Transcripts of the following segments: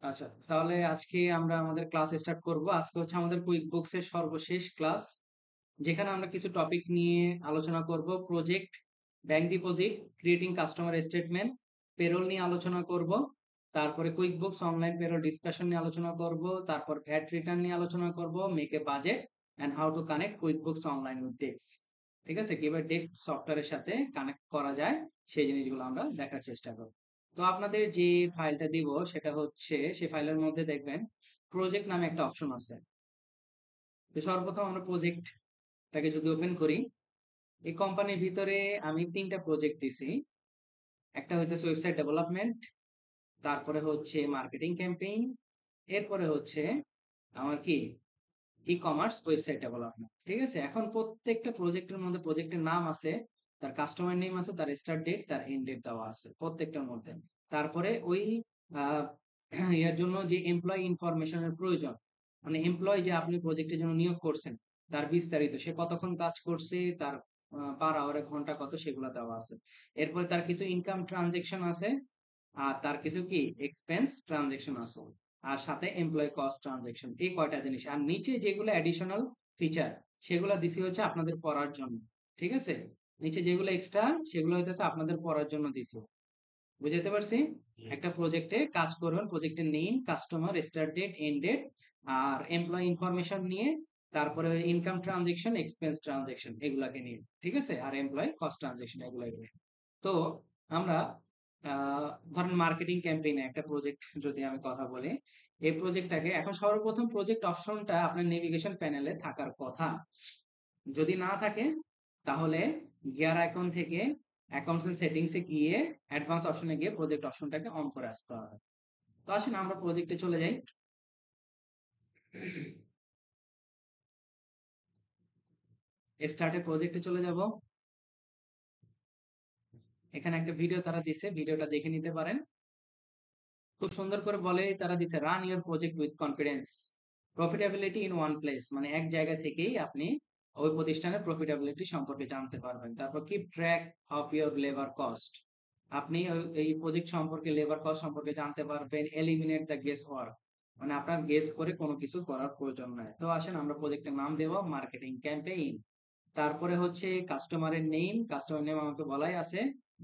আচ্ছা, তাহলে আজকে আমরা আমাদের ক্লাস স্টার্ট করব। আজকে হচ্ছে আমাদের কুইক বুকস এর সর্বশেষ ক্লাস, যেখানে আমরা কিছু টপিক নিয়ে আলোচনা করব। Project, bank deposit, creating customer statement, payroll নিয়ে আলোচনা করব। তারপরে QuickBooks Online payroll discussion নিয়ে আলোচনা করব। তারপর ভ্যাট রিটার্ন নিয়ে আলোচনা করব, make a budget and how to connect QuickBooks Online with desk. ঠিক আছে, কিভাবে ডেস্ক সফটওয়্যারের সাথে কানেক্ট করা যায় সেই জিনিসগুলো আমরা দেখার চেষ্টা করব। তো আপনাদের যে ফাইলটা দিব সেটা হচ্ছে, সেই ফাইলের মধ্যে দেখবেন প্রজেক্ট নামে একটা অপশন আছে। তো সর্বপ্রথম আমরা প্রজেক্টটাকে যদি ওপেন করি, এই কোম্পানির ভিতরে আমি ৩টা প্রজেক্ট দিছি। একটা হইতেছে ওয়েবসাইট ডেভেলপমেন্ট, তারপরে হচ্ছে মার্কেটিং ক্যাম্পেইন, এরপরে হচ্ছে আমার কি ই কমার্স ওয়েবসাইট ডেভেলপমেন্ট। ঠিক আছে, এখন প্রত্যেকটা প্রজেক্টের মধ্যে প্রজেক্টের নাম আছে, তার কাস্টমার নেম আছে, তার স্টার্ট ডেট, তার এন্ড ডেট দেওয়া আছে প্রত্যেকটার মধ্যে। তারপরে ওই আহ, এর জন্য যে এমপ্লয় ইনফরমেশনের প্রয়োজন, মানে এমপ্লয় যে আপনি প্রজেক্টের জন্য নিয়োগ করছেন, তার বিস্তারিত, সে কতক্ষণ কাজ করছে, তার পার আওয়ারে ঘন্টা কত, সেগুলো দেওয়া আছে। এরপরে তার কিছু ইনকাম ট্রানজেকশন আছে, আর তার কিছু কি এক্সপেন্স ট্রানজেকশন আছে, আর সাথে এমপ্লয় কস্ট ট্রানজেকশন। এই কয়টা জিনিস, আর নিচে যেগুলো অ্যাডিশনাল ফিচার সেগুলো দিছি হচ্ছে আপনাদের পড়ার জন্য। ঠিক আছে, নিচে যেগুলো এক্সট্রা সেগুলো হইতেছে আপনাদের পড়ার জন্য দিছি। বুঝাতে পারছি? একটা প্রজেক্টে কাজ করবেন, প্রজেক্টের name, customer, start date, end date, আর এমপ্লয় ইনফরমেশন নিয়ে, তারপরে ইনকাম ট্রানজেকশন, এক্সপেন্স ট্রানজেকশন এগুলাকে নিয়ে। ঠিক আছে, আর এমপ্লয় কস্ট ট্রানজেকশন এগুলাই নিয়ে। তো আমরা ধরেন মার্কেটিং ক্যাম্পেইনে একটা প্রজেক্ট যদি আমি কথা বলি, এই প্রজেক্টটাকে এখন সর্বপ্রথম প্রজেক্ট অপশনটা আপনার নেভিগেশন প্যানেলে থাকার কথা। যদি না থাকে তাহলে গিয়ার আইকন থেকে অ্যাকাউন্টস এন্ড সেটিংস এ গিয়ে অ্যাডভান্স অপশনে গিয়ে প্রজেক্ট অপশনটাকে অন করে আসতে হবে। তো আসেন আমরা প্রজেক্টে চলে যাই। স্টার্টে প্রজেক্টে চলে যাব। এখানে একটা ভিডিও তারা দিছে, ভিডিওটা দেখে নিতে পারেন। খুব সুন্দর করে বলে তারা দিছে, run your project with confidence, profitability in one place, মানে এক জায়গা থেকেই আপনি ওই প্রতিষ্ঠানের প্রফিটেবিলিটি সম্পর্কে জানতে পারবেন। তারপর keep track of your labour cost, আপনি এই প্রজেক্ট সম্পর্কে লেবার কস্ট সম্পর্কে জানতে পারবেন। এলিমিনেট দ্য গেস ওয়ার্ক, মানে আপনার গেস করে কোনো কিছু করার প্রয়োজন নাই। তো আসেন আমরা প্রজেক্টের নাম দেব মার্কেটিং ক্যাম্পেইন। তারপরে হচ্ছে কাস্টমারের নেম, কাস্টমার নেম আমাকে বলাই আছে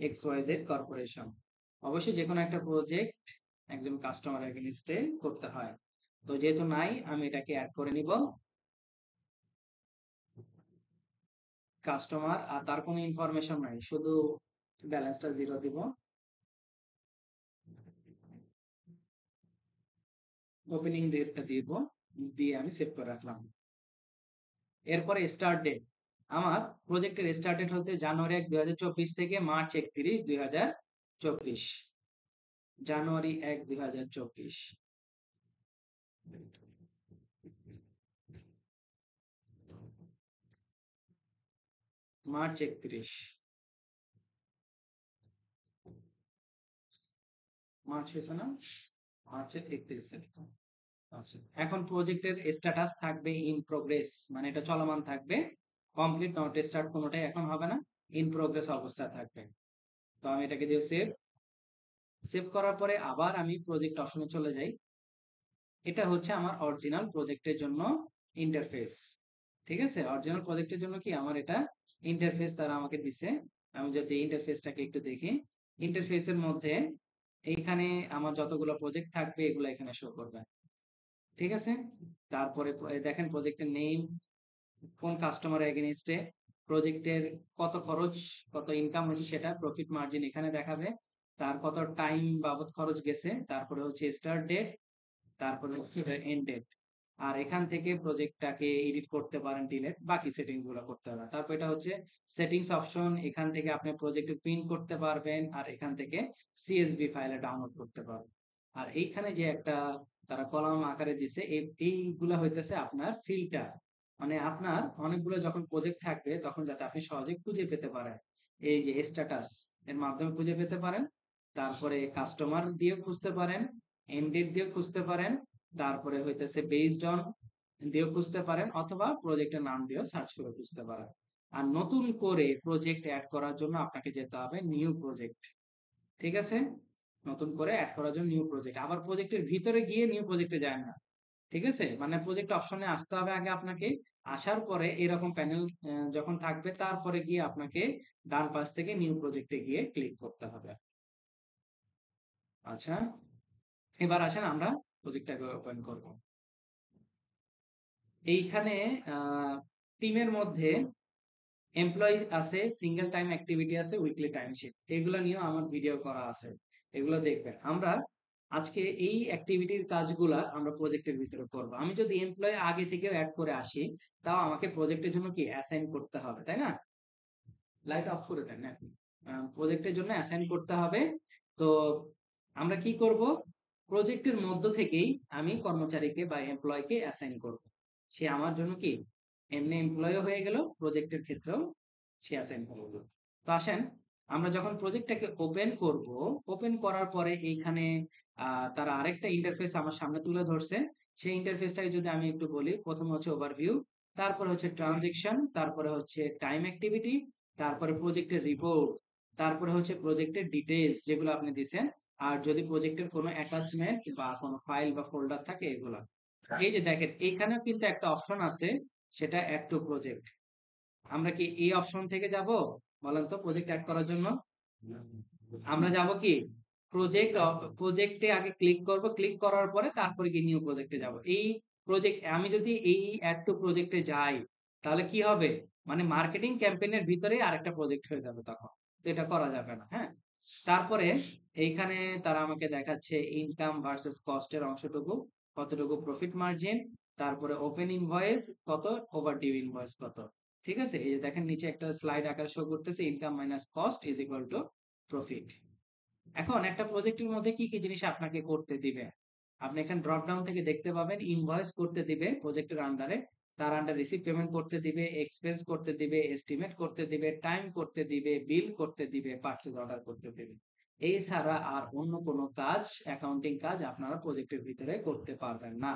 এক্স ওয়াই জেড কর্পোরেশন। অবশ্যই যে কোনো একটা প্রজেক্ট একজন কাস্টমার এগেইনস্টে করতে হয়। তো যেহেতু নাই, আমি এটাকে অ্যাড করে নিব কাস্টমার, আর তার কোনো ইনফরমেশন নাই, শুধু ব্যালেন্সটা জিরো দিব। ওপেনিং ডেটটা দিব, দিয়ে আমি সেভ করে রাখলাম। এরপরে স্টার্ট ডেট, আমার প্রজেক্টের স্টার্ট ডেট হচ্ছে জানুয়ারি 1 2024 থেকে মার্চ 31 2024। জানুয়ারি 1 2024, মার্চ 31, মার্চ হয়েছে না, মার্চের 31 তারিখ। আচ্ছা, এখন প্রজেক্টের স্ট্যাটাস থাকবে ইন প্রোগ্রেস, মানে এটা চলমান থাকবে। কমপ্লিট নট স্টার্ট কোনোটাই এখন হবে না, ইন প্রোগ্রেস অবস্থায় থাকবে। তো আমি এটাকে দিয়ে সেভ, সেভ করার পরে আবার আমি প্রজেক্ট অপশনে চলে যাই। এটা হচ্ছে আমার অরিজিনাল প্রজেক্টের জন্য ইন্টারফেস। ঠিক আছে, অরিজিনাল প্রজেক্টের জন্য কি আমার এটা ইন্টারফেস তারা আমাকে দিছে। আমি যদি ইন্টারফেসটাকে একটু দেখি, ইন্টারফেসের মধ্যে এইখানে আমার যতগুলো প্রজেক্ট থাকবে এগুলো এখানে শো করবে। ঠিক আছে, তারপরে দেখেন প্রজেক্টের নেম, কোন কাস্টমার এগেইনস্টে, প্রজেক্টের কত খরচ, কত ইনকাম হয়েছে সেটা, প্রফিট মার্জিন এখানে দেখাবে, তার কত টাইম বাবদ খরচ গেছে, তারপরে হচ্ছে স্টার্ট ডেট, তারপরে এন্ড ডেট। আর এখান থেকে প্রজেক্টটাকে এডিট করতে পারেন, ডিলিট, বাকি সেটিংস গুলো করতে হবে। তারপর এটা হচ্ছে সেটিংস অপশন, এখান থেকে আপনি প্রজেক্টে প্রিন্ট করতে পারবেন, আর এখান থেকে সিএসভি ফাইলে ডাউনলোড করতে পারবেন। আর এইখানে যে একটা তারা কলাম আকারে দিছে, এইগুলা হইতেছে আপনার ফিল্টার, মানে আপনার অনেকগুলো যখন প্রজেক্ট থাকবে তখন যাতে আপনি সহজে খুঁজে পেতে পারেন। এই যে স্ট্যাটাস এর মাধ্যমে খুঁজে পেতে পারেন, তারপরে কাস্টমার দিয়ে খুঁজতে পারেন, এন্ড ডেট দিয়ে খুঁজতে পারেন, তারপরে হইতেছে বেসড অন দিয়েও খুঁজতে পারেন, অথবা প্রজেক্টের নাম দিয়েও সার্চ করে খুঁজতে পারেন। আর নতুন করে প্রজেক্ট অ্যাড করার জন্য আপনাকে যেতে হবে নিউ প্রজেক্ট। ঠিক আছে, নতুন করে অ্যাড করার জন্য নিউ প্রজেক্ট। আবার প্রজেক্টের ভিতরে গিয়ে নিউ প্রজেক্টে যায় না। ঠিক আছে? মানে প্রজেক্ট অপশনে আসতে হবে আগে আপনাকে। আসার পরে এরকম প্যানেল যখন থাকবে তারপরে গিয়ে আপনাকে ডান পাশ থেকে নিউ প্রজেক্টে গিয়ে ক্লিক করতে হবে। আচ্ছা, এবার আসেন আমরা প্রজেক্টটাকে ওপেন করব। এইখানে টিমের মধ্যে এমপ্লয়ি আছে, সিঙ্গেল টাইম অ্যাক্টিভিটি আছে, উইকলি টাইম শিট। এগুলো নিয়েও আমার ভিডিও করা আছে, এগুলো দেখবেন। আমরা আজকে এই অ্যাক্টিভিটির কাজগুলা আমরা প্রজেক্টের ভিতরে করব। আমি যদি এমপ্লয়ি আগে থেকে অ্যাড করে আসি, তাও আমাকে প্রজেক্টের জন্য কি অ্যাসাইন করতে হবে, তাই না? লাইট অফ করে দেন। প্রজেক্টের জন্য অ্যাসাইন করতে হবে। তো আমরা কি করব, প্রজেক্টের মধ্য থেকেই আমি কর্মচারীকে বা এমপ্লয়কে অ্যাসাইন করব। সে আমার জন্য কি এমনি এমপ্লয়ও হয়ে গেল, প্রজেক্টের ক্ষেত্রেও সে অ্যাসাইন হলো। তো আসেন, আমরা যখন প্রজেক্টটাকে ওপেন করব, ওপেন করার পরে এইখানে তারা আরেকটা ইন্টারফেস আমার সামনে তুলে ধরছে। সেই ইন্টারফেসটাকে যদি আমি একটু বলি, প্রথমে হচ্ছে ওভারভিউ, তারপরে হচ্ছে ট্রানজেকশন, তারপরে হচ্ছে টাইম অ্যাক্টিভিটি, তারপরে প্রজেক্টের রিপোর্ট, তারপরে হচ্ছে প্রজেক্টের ডিটেইলস যেগুলো আপনি দিছেন, আর যদি প্রজেক্টের কোনো অ্যাটাচমেন্ট বা কোনো ফাইল বা ফোল্ডার থাকে এগুলা। এই যে দেখেন, এইখানেও কিন্তু একটা অপশন আছে, সেটা অ্যাড টু প্রজেক্ট। আমরা কি এই অপশন থেকে যাব? বলেন তো, প্রজেক্ট অ্যাড করার জন্য আমরা যাব কি প্রজেক্টে আগে ক্লিক করব, ক্লিক করার পরে তারপরে কি নিউ প্রজেক্টে যাব। এই প্রজেক্ট আমি যদি এই অ্যাড টু প্রজেক্টে যাই, তাহলে কি হবে, মানে মার্কেটিং ক্যাম্পেইনের ভিতরেই আরেকটা প্রজেক্ট হয়ে যাবে তখন। তো এটা করা যাবে না, হ্যাঁ। তারপরে এইখানে তারা আমাকে দেখাচ্ছে ইনকাম ভার্সেস কস্টের অংশটুকু, কতটুকু প্রফিট মার্জিন, তারপরে ওপেন ইনভয়েস কত, ওভারডিউ ইনভয়েস কত। ঠিক আছে, এই যে দেখেন নিচে একটা স্লাইড আকারে শো করতেছে, income minus cost is equal to profit. এখন একটা প্রজেক্টের মধ্যে কি কি জিনিস আপনাকে করতে দিবে, আপনি এখানে ড্রপ ডাউন থেকে দেখতে পাবেন। ইনভয়েস করতে দিবে প্রজেক্টের আন্ডারে, তার আন্ডার রিসিভ পেমেন্ট করতে দিবে, এক্সপেন্স করতে দিবে, এস্টিমেট করতে দিবে, টাইম করতে দিবে, বিল করতে দিবে, পারচেজ অর্ডার করতে দিবে। এই ছাড়া আর অন্য কোনো কাজ, অ্যাকাউন্টিং কাজ আপনারা প্রজেক্টের ভিতরে করতে পারবেন না।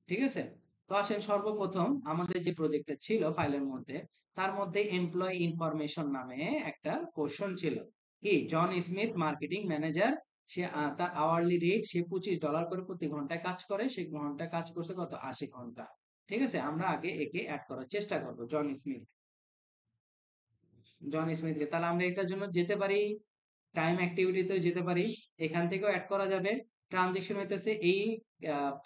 ঠিক আছে? তো আসেন, সর্বপ্রথম আমাদের যে প্রজেক্টটা ছিল ফাইলের মধ্যে, তার মধ্যে এমপ্লয়ি ইনফরমেশন নামে একটা কোশ্চেন ছিল। কি, জন স্মিথ মার্কেটিং ম্যানেজার, সে তার আওয়ারলি রেট সে $25 করে প্রতি ঘন্টায় কাজ করে। সে ঘন্টায় কাজ করছে কত, 80 ঘন্টা। ঠিক আছে, আমরা আগে একে অ্যাড করার চেষ্টা করব, জন স্মিথকে। তাহলে আমরা এটার জন্য যেতে পারি টাইম অ্যাক্টিভিটিতেও যেতে পারি, এখান থেকেও অ্যাড করা যাবে। ট্রানজেকশন হইতেছে এই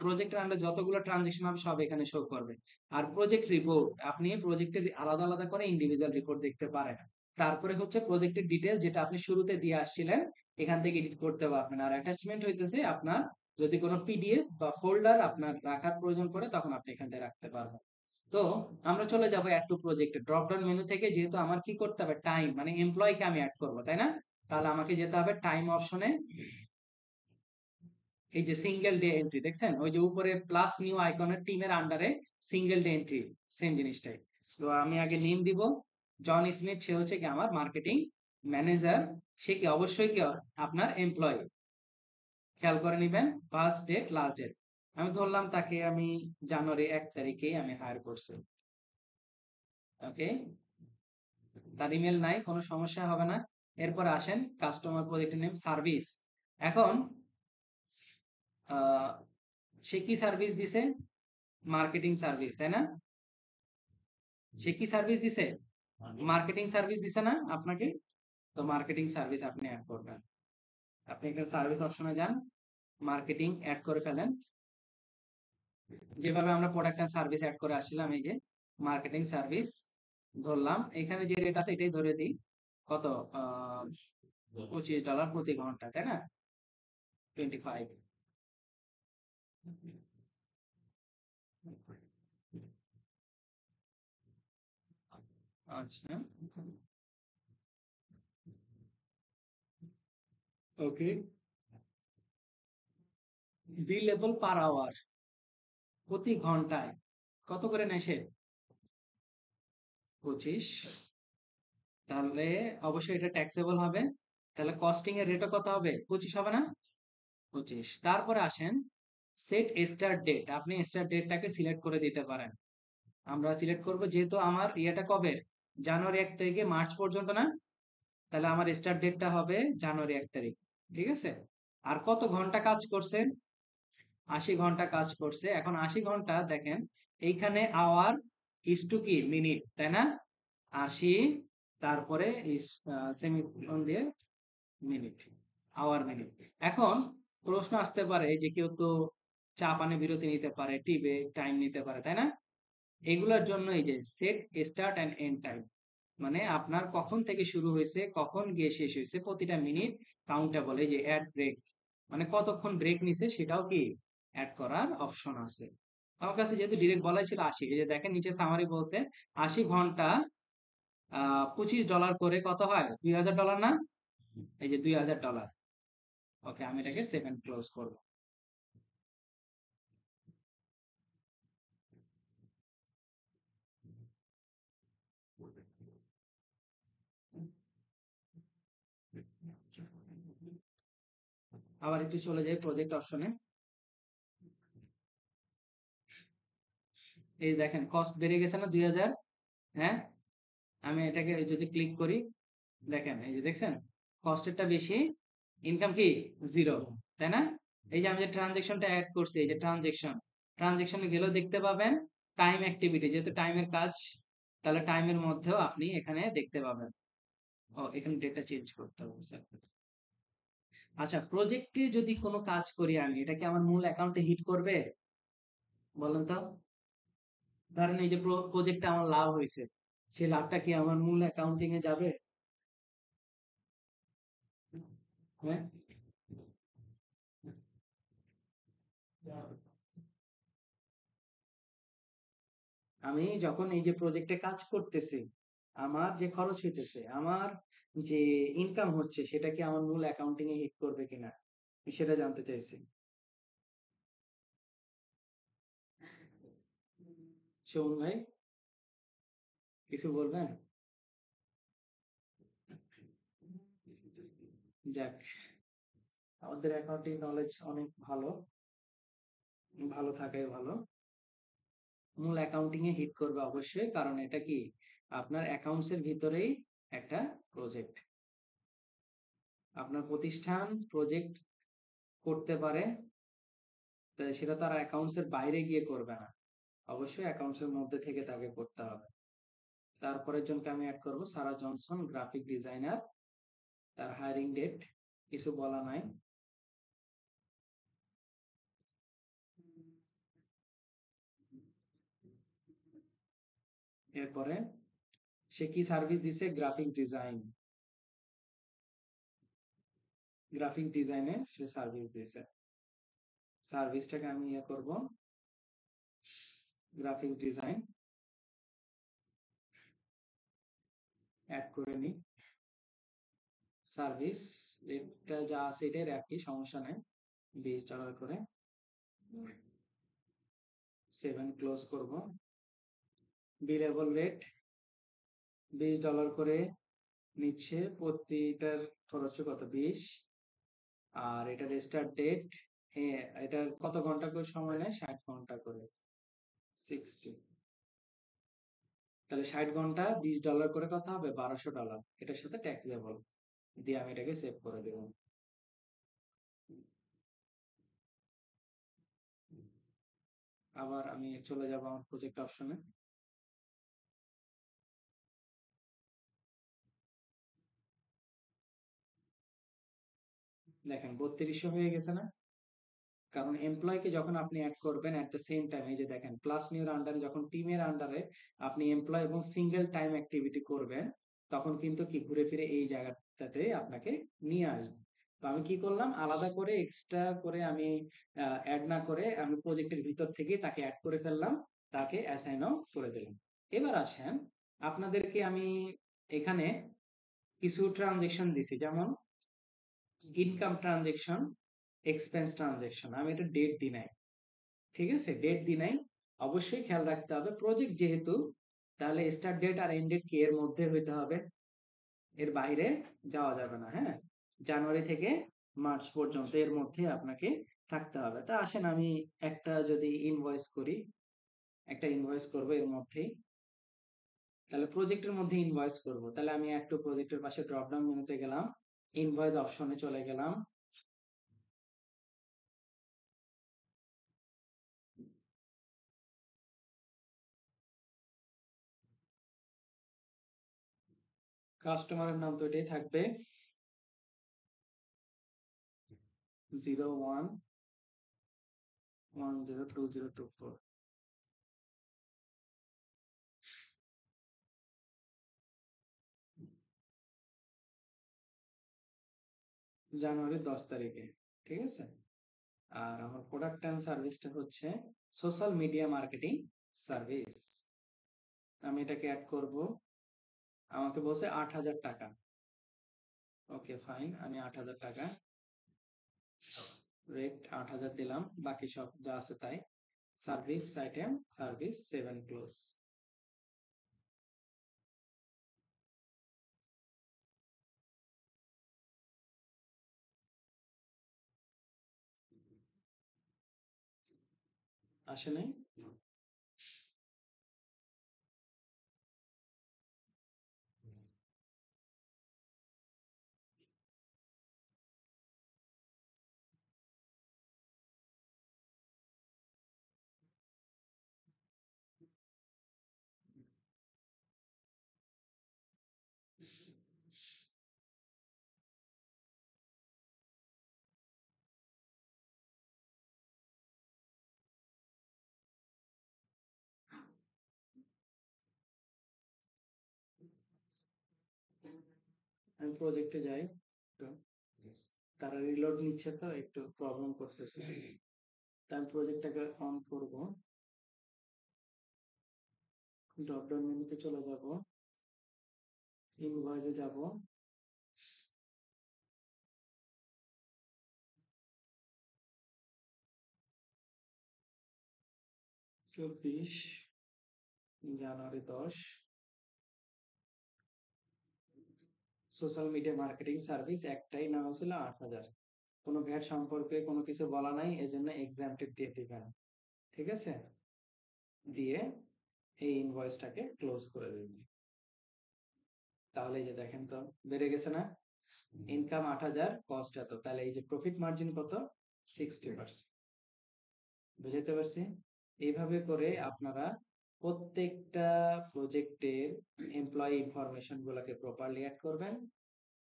প্রজেক্টের আন্ডার যতগুলো ট্রানজেকশন হবে সব এখানে শো করবে। আর প্রজেক্ট রিপোর্ট, আপনি প্রজেক্টের আলাদা আলাদা করে ইন্ডিভিজুয়াল রিপোর্ট দেখতে পারেন। তারপরে হচ্ছে প্রজেক্টের ডিটেল, যেটা আপনি শুরুতে দিয়ে আসছিলেন, এখান থেকে এডিট করতে পারবেন। আর অ্যাটাচমেন্ট হইতেছে আপনার যদি কোনো পিডিএফ বা ফোল্ডার আপনার রাখার প্রয়োজন পড়ে, তখন আপনি এখান থেকে রাখতে পারবেন। তো আমরা চলে যাব অ্যাড টু প্রজেক্টে। ড্রপ ডাউন মেনু থেকে যেহেতু আমার কি করতে হবে, টাইম মানে এমপ্লয়িকে আমি অ্যাড করব, তাই না? তাহলে আমাকে যেতে হবে টাইম অপশনে। এই যে সিঙ্গেল ডে এন্ট্রি দেখছেন, ওই যে উপরে প্লাস নিউ আইকনের টিমের আন্ডারে সিঙ্গেল ডে এন্ট্রি, সেম জিনিসটাই। তো আমি আগে নেম দিব, জন স্মিথ, সে হচ্ছে কি আমার মার্কেটিং ম্যানেজার। সে কি অবশ্যই কি আপনার এমপ্লয়ি, খেয়াল করে নিবেন। ফার্স্ট ডেট, লাস্ট ডেট, আমি ধরলাম তাকে আমি জানুয়ারি 1 তারিখে আমি হায়ার করছি। ওকে, তার ইমেল নাই, কোনো সমস্যা হবে না। এরপর আসেন কাস্টমার প্রজেক্ট নেম সার্ভিস। এখন সে কি সার্ভিস দিছে, মার্কেটিং সার্ভিস, তাই না? সে কি সার্ভিস দিছে, মার্কেটিং সার্ভিস দিছে না আপনাকে? তো মার্কেটিং সার্ভিস আপনি অ্যাড করবেন। আপনি এখানে সার্ভিস অপশনে যান, মার্কেটিং অ্যাড করে ফেলেন। যেভাবে আমরা প্রোডাক্ট এন্ড সার্ভিস অ্যাড করে আসছিলাম, এই যে মার্কেটিং সার্ভিস ধরলাম। এখানে যে রেট আছে এটাই ধরে দিই, কত, $25 প্রতি ঘন্টা, তাই না? 25। আচ্ছা, ওকে। বিলেবল পার আওয়ার, প্রতি ঘন্টায় কত করে নেয় সে? 25। তাহলে অবশ্যই এটা ট্যাক্সেবল হবে। তাহলে কস্টিং এর রেটও কত হবে, 25 হবে না? 25। তারপরে আসেন সেট স্টার্ট ডেট, আপনি স্টার্ট ডেটটাকে সিলেক্ট করে দিতে পারেন। আমরা সিলেক্ট করব, যেহেতু আমার ইয়েটা কবে, জানুয়ারি 1 তারিখে মার্চ পর্যন্ত না, তাহলে আমার স্টার্ট ডেটটা হবে জানুয়ারি 1 তারিখ। ঠিক আছে, আর কত ঘন্টা কাজ করছে? 80 ঘন্টা কাজ করছে। এখন 80 ঘন্টা দেখেন, এইখানে আওয়ার ইস টু কি মিনিট, তাই না? 80, তারপরে সেমিকোলন দিয়ে মিনিট, আওয়ার মিনিট। এখন প্রশ্ন আসতে পারে যে কেউ তো চা পানি বিরতি নিতে পারে, টিভি টাইম নিতে পারে, তাই না? এগুলোর জন্য এই যে set start end end time, মানে আপনার কখন থেকে শুরু হয়েছে কখন গিয়ে শেষ হয়েছে প্রতিটা মিনিট কাউন্টেবল। এই যে অ্যাড ব্রেক, মানে কতক্ষণ ব্রেক নিছে সেটাও কি অ্যাড করার অপশন আছে। আমার কাছে যেহেতু ডিরেক্ট বলাই ছিল 80, এই যে দেখেন নিচে সামারি বলছে 80 ঘন্টা $25 করে কত হয়, $2000 না? এই যে $2000। ওকে, আমি এটাকে সেভেন ক্লোজ করব। আবার একটু চলে যাই প্রজেক্ট অপশনে। এই দেখেন কস্ট বেড়ে গেছে না 2000? হ্যাঁ, আমি এটাকে যদি ক্লিক করি, দেখেন এই যে দেখছেন কস্টেরটা বেশি, ইনকাম কি জিরো, তাই না? এই যে আমি যে ট্রানজেকশনটা অ্যাড করছি, এই যে ট্রানজেকশনে গেলেও দেখতে পাবেন টাইম অ্যাক্টিভিটি, যেহেতু টাইমের কাজ, তাহলে টাইমের মধ্যেও আপনি এখানে দেখতে পাবেন। ও, এখানে ডেটটা চেঞ্জ করতে হবে স্যার। আচ্ছা, প্রজেক্টে যদি কোনো কাজ করি আমি, এটা কি আমার মূল অ্যাকাউন্টে হিট করবে? বলেন তো। ধরেন এই যে প্রজেক্টে আমার লাভ হয়েছে, সেই লাভটা কি আমার মূল অ্যাকাউন্টিং এ যাবে? হ্যাঁ, আমি যখন এই যে প্রজেক্টে কাজ করতেছি, আমার যে খরচ হইতেছে, আমার যে ইনকাম হচ্ছে, সেটা কি আমার মূল অ্যাকাউন্টিং এ হিট করবে কিনা, আমি সেটা জানতে চাইছি। সুমন ভাই, কিছু বলবেন? যাক, আমাদের অ্যাকাউন্টিং নলেজ অনেক ভালো, ভালো থাকাই ভালো। মূল অ্যাকাউন্টিং এ হিট করবে অবশ্যই, কারণ এটা কি আপনার অ্যাকাউন্টস এর ভিতরেই একটা প্রজেক্ট। আপনার প্রতিষ্ঠান প্রজেক্ট করতে পারে, তাই সেটা তার অ্যাকাউন্টস এর বাইরে গিয়ে করবে না, অবশ্যই অ্যাকাউন্টস এর মধ্যে থেকে তাকে করতে হবে। তারপরের জনকে আমি অ্যাড করব সারা জনসন, গ্রাফিক ডিজাইনার। তার হায়ারিং ডেট কিছু বলা নাই। এরপরে সে কি সার্ভিস দিছে, গ্রাফিক ডিজাইন, গ্রাফিক ডিজাইনে সে সার্ভিস দিছে। সার্ভিসটাকে আমি ইয়ে করব, গ্রাফিক্স ডিজাইন অ্যাড করে নিই। সার্ভিস রেটটা যা আছে এটাই রাখি, সমস্যা নাই। $20 করে, 7 ক্লোজ করব। বিলেবল রেট $20 করে নিচ্ছে, প্রতিটার খরচ কত, 20। আর এটার স্টার্ট ডেট, এটার কত ঘন্টা করে সময় নেয়, 60 ঘন্টা করে, 60। তাহলে 60 ঘন্টা $20 করে কত হবে, $1200। এটার সাথে ট্যাক্সেবল দিয়ে আমি এটাকে সেভ করে দেব। আবার আমি চলে যাব আমার প্রজেক্ট অপশনে। দেখেন 3200 হয়ে গেছে না? কারণ এমপ্লয়কে যখন আপনি অ্যাড করবেন এট দ্য সেম টাইম, এই যে দেখেন প্লাস নিউর আন্ডারে যখন টিমের আন্ডারে আপনি এমপ্লয় এবং সিঙ্গেল টাইম অ্যাক্টিভিটি করবেন, তখন কিন্তু কি ঘুরে ফিরে এই জায়গাটাতে আপনাকে নিয়ে আসবে। তো আমি কি করলাম, আলাদা করে এক্সট্রা করে আমি অ্যাড না করে আমি প্রজেক্টের ভিতর থেকে তাকে অ্যাড করে ফেললাম, তাকে অ্যাসাইনও করে দিলাম। এবার আসেন, আপনাদেরকে আমি এখানে কিছু ট্রানজেকশন দিছি, যেমন ইনকাম ট্রানজেকশন, এক্সপেন্স ট্রানজেকশন, আমি এটা ডেট দিই নাই। ঠিক আছে, ডেট দিই নাই। অবশ্যই খেয়াল রাখতে হবে প্রজেক্ট যেহেতু, তাহলে স্টার্ট ডেট আর এন্ড ডেট কি এর মধ্যে হইতে হবে, এর বাইরে যাওয়া যাবে না। হ্যাঁ, জানুয়ারি থেকে মার্চ পর্যন্ত এর মধ্যে আপনাকে থাকতে হবে। তা আসেন আমি একটা যদি ইনভয়েস করি, একটা ইনভয়েস করব এর মধ্যেই, তাহলে প্রজেক্টের মধ্যে ইনভয়েস করব। তাহলে আমি একটু প্রজেক্টের পাশে ড্রপ ডাউন মেনুতে গেলাম, ইনভয়েস অপশনে চলে গেলাম। কাস্টমারের নাম তো এটাই থাকবে 01102024। জানুয়ারি 10 তারিখে, ঠিক আছে। আর আমার প্রোডাক্ট অ্যান্ড সার্ভিসটা হচ্ছে সোশ্যাল মিডিয়া মার্কেটিং সার্ভিস। আমি এটাকে অ্যাড করব। আমাকে বলছে ৮,০০০ টাকা। ওকে ফাইন, আমি ৮,০০০ টাকা রেট ৮,০০০ দিলাম, বাকি সব যা আছে তাই। Service item service 7 close. আসে নাই। আমি প্রজেক্টে যাই তো, তারা রিলোড নিচ্ছে তো একটু প্রবলেম করতেছে। তাই আমি প্রজেক্টটাকে অন করব, ড্রপ ডাউন মেনুতে চলে যাব, ইনভয়েসে যাব, 24 জানুয়ারি 10। সোশ্যাল মিডিয়া মার্কেটিং সার্ভিস একটাই নাম ছিল ৮,০০০। কোনো ভ্যাট সম্পর্কে কোনো কিছু বলা নাই, এজন্য এক্সাম্পটেড দিয়ে দিবেন, ঠিক আছে। দিয়ে এই ইনভয়েসটাকে ক্লোজ করে দিবেন। তাহলে এই যে দেখেন তো বেড়ে গেছে না, ইনকাম ৮,০০০, কস্ট এত, তাহলে এই যে প্রফিট মার্জিন কত, 60%। বুঝতে পারছি। এইভাবে করে আপনারা প্রত্যেকটা প্রজেক্টের এমপ্লয়ি ইনফরমেশন গুলাকে প্রপারলি অ্যাড করবেন,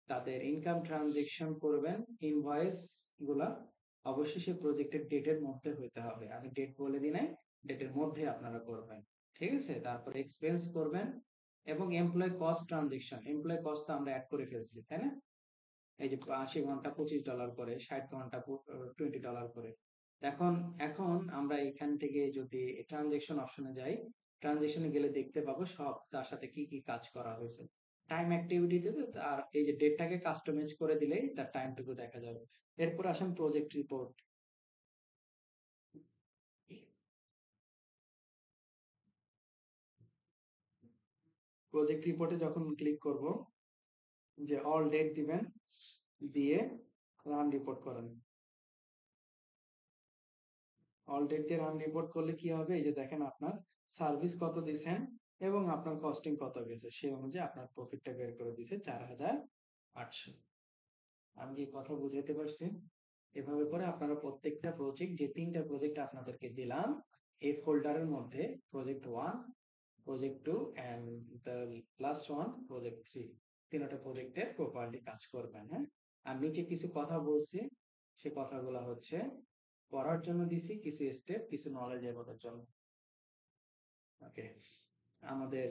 তাদের ইনকাম ট্রানজেকশন করবেন, ইনভয়েস গুলা অবশ্যই সে প্রজেক্টের ডেটের মধ্যে হইতে হবে। আমি ডেট বলে দিই নাই, ডেটের মধ্যে আপনারা করবেন, ঠিক আছে। তারপর এক্সপেন্স করবেন এবং employee cost transaction, employee cost তো আমরা অ্যাড করে ফেলছি, তাই না। এই যে ৮০ ঘন্টা $25 করে, ৬০ ঘন্টা $20 করে। এখন এখন আমরা এখান থেকে যদি ট্রানজেকশন অপশনে যাই, ট্রানজেকশনে গেলে দেখতে পাবো সব তার সাথে কি কি কাজ করা হয়েছে। টাইম অ্যাক্টিভিটি দেবে, আর এই যে ডেটটাকে কাস্টমাইজ করে দিলেই তার টাইমটুকু দেখা যাবে। এরপর আসেন প্রজেক্ট রিপোর্ট। প্রজেক্ট রিপোর্টে যখন ক্লিক করব, যে অল ডেট দিবেন, দিয়ে রান রিপোর্ট করেন। অল ডেট দিয়ে রান রিপোর্ট করলে কি হবে, এই যে দেখেন আপনার সার্ভিস কত দিছেন এবং আপনার কস্টিং কত গেছে, সেই অনুযায়ী আপনার প্রফিটটা বের করে দিছে 4,800। আমি কি কথা বুঝাইতে পারছি। এভাবে করে আপনারা প্রত্যেকটা প্রজেক্ট, যে 3টা প্রজেক্ট আপনাদেরকে দিলাম, এই ফোল্ডারের মধ্যে project 1, project 2 and the last one project 3, তিনটা প্রজেক্টে প্রপারলি কাজ করবেন। হ্যাঁ, আর নিচে কিছু কথা বলছি, সে কথাগুলো হচ্ছে পড়ার জন্য দিছি, কিছু স্টেপ, কিছু নলেজ এর জন্য। ওকে, আমাদের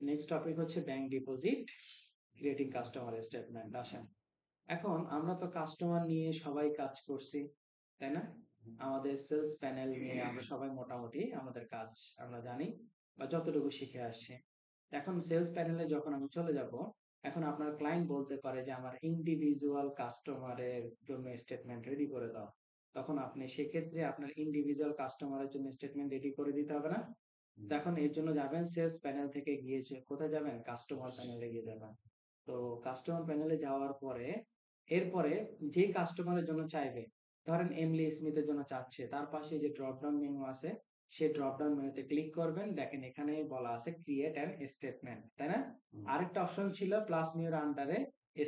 নেক্সট টপিক হচ্ছে bank deposit creating customer statement. আসেন, এখন আমরা তো কাস্টমার নিয়ে সবাই কাজ করছি, তাই না। আমাদের সেলস প্যানেল নিয়ে আমরা সবাই মোটামুটি আমাদের কাজ আমরা জানি বা যতটুকু শিখে আসছি। এখন সেলস প্যানেলে যখন আমি চলে যাব, এখন আপনার ক্লায়েন্ট বলতে পারে যে আমার ইন্ডিভিজুয়াল কাস্টমারের জন্য স্টেটমেন্ট রেডি করে দাও। তখন আপনি সেক্ষেত্রে আপনার ইন্ডিভিজুয়াল কাস্টমারের জন্য স্টেটমেন্ট রেডি করে দিতে হবে না। এখন এর জন্য যাবেন সেলস প্যানেল থেকে গিয়েছে কোথায় যাবেন, কাস্টমার প্যানেলে গিয়ে যাবেন। তো কাস্টমার প্যানেলে যাওয়ার পরে, এরপরে যে কাস্টমারের জন্য চাইবে, ধরেন এমলি স্মিথের জন্য চাচ্ছে, তার পাশে যে ড্রপ ডাউন মেনু আছে, সেই ড্রপ ডাউন মেনুতে ক্লিক করবেন। দেখেন এখানে বলা আছে ক্রিয়েট অ্যান স্টেটমেন্ট, তাই না। আরেকটা অপশন ছিল প্লাস নিউর আন্ডারে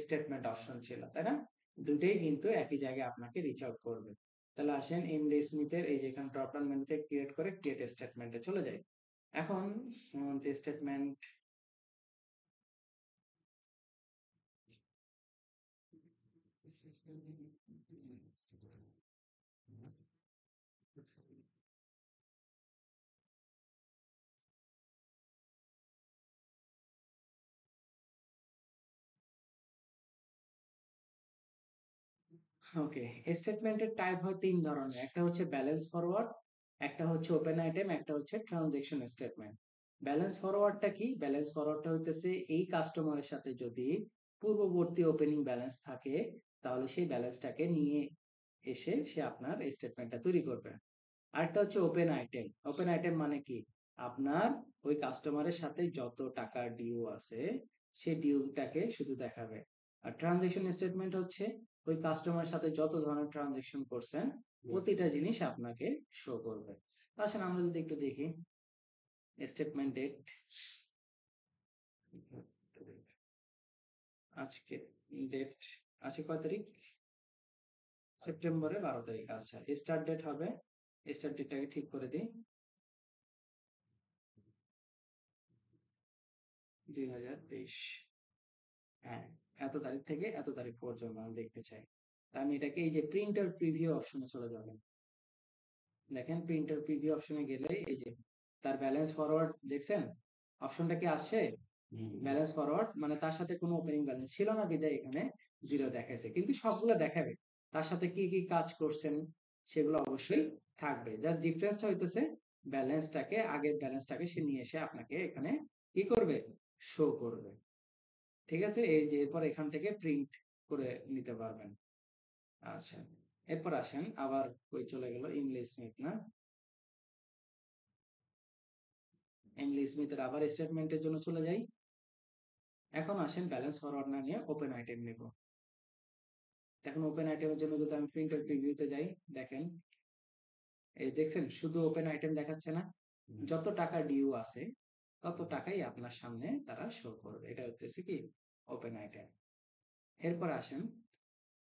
স্টেটমেন্ট অপশন ছিল, তাই না। দুটেই কিন্তু একই জায়গায় আপনাকে রিচ আউট করবে। তাহলে আসেন এমলি স্মিথের এই যে এখানে ড্রপ ডাউন মেনুতে ক্রিয়েট করে ক্রিয়েট স্টেটমেন্টে চলে যাই। এখন যে স্টেটমেন্ট ওকে, স্টেটমেন্টের টাইপ হয় তিন ধরনের, একটা হচ্ছে ব্যালেন্স ফরওয়ার্ড, একটা হচ্ছে ওপেন আইটেম, একটা হচ্ছে ট্রানজেকশন স্টেটমেন্ট। ব্যালেন্স ফরওয়ার্ডটা কি? ব্যালেন্স ফরওয়ার্ডটা হইতেছে এই কাস্টমারের সাথে যদি পূর্ববর্তী ওপেনিং ব্যালেন্স থাকে, তাহলে সেই ব্যালেন্সটাকে নিয়ে এসে সে আপনার স্টেটমেন্টটা তৈরি করবে। আরেকটা হচ্ছে ওপেন আইটেম। ওপেন আইটেম মানে কি? আপনার ওই কাস্টমারের সাথে যত টাকার ডিউ আছে সেই ডিউটাকে শুধু দেখাবে। আর ট্রানজেকশন স্টেটমেন্ট হচ্ছে ওই কাস্টমারের সাথে যত ধরনের ট্রানজেকশন করছেন প্রতিটা জিনিস আপনাকে শো করবে। আসলে আমরা যদি একটু দেখি স্টেটমেন্ট ডেট, আজকে ডেট আছে কয় তারিখ? সেপ্টেম্বরের 12 তারিখ। আচ্ছা, স্টার্ট ডেট হবে, স্টার্ট ডেটটাকে ঠিক করে দিই 2023। হ্যাঁ, এত তারিখ থেকে এত তারিখ পর্যন্ত আমি দেখতে চাই। তা আমি এটাকে এই যে প্রিন্টার প্রিভিউ অপশনে চলে যাবেন। দেখেন প্রিন্টার প্রিভিউ অপশনে গেলে এই যে তার ব্যালেন্স ফরওয়ার্ড দেখছেন অপশনটা কি আসছে? ব্যালেন্স ফরওয়ার্ড মানে তার সাথে কোনো ওপেনিং ব্যালেন্স ছিল না বিধায় এখানে জিরো দেখাইছে, কিন্তু সবগুলো দেখাবে। তার সাথে কি কি কাজ করছেন সেগুলো অবশ্যই থাকবে, জাস্ট ডিফারেন্সটা হইতেছে ব্যালেন্সটাকে, আগের ব্যালেন্সটাকে সে নিয়ে এসে আপনাকে এখানে কি করবে? শো করবে। ঠিক আছে, এই যে এরপর এখান থেকে প্রিন্ট করে নিতে পারবেন। আচ্ছা, এরপর আসেন আবার কই চলে গেল, ইমলি স্মিথ না? ইমলি স্মিথের আবার স্টেটমেন্টের জন্য চলে যাই। এখন আসেন ব্যালেন্স ফরওয়ার্ড না নিয়ে ওপেন আইটেম নেব। এখন ওপেন আইটেমের জন্য যদি আমি প্রিন্টার প্রিভিউতে যাই, দেখেন এই দেখছেন শুধু ওপেন আইটেম দেখাচ্ছে না, যত টাকা ডিউ আছে তত টাকাই আপনার সামনে তারা শো করবে। এটা হচ্ছে কি ওপেন আইটেম। এরপর আসেন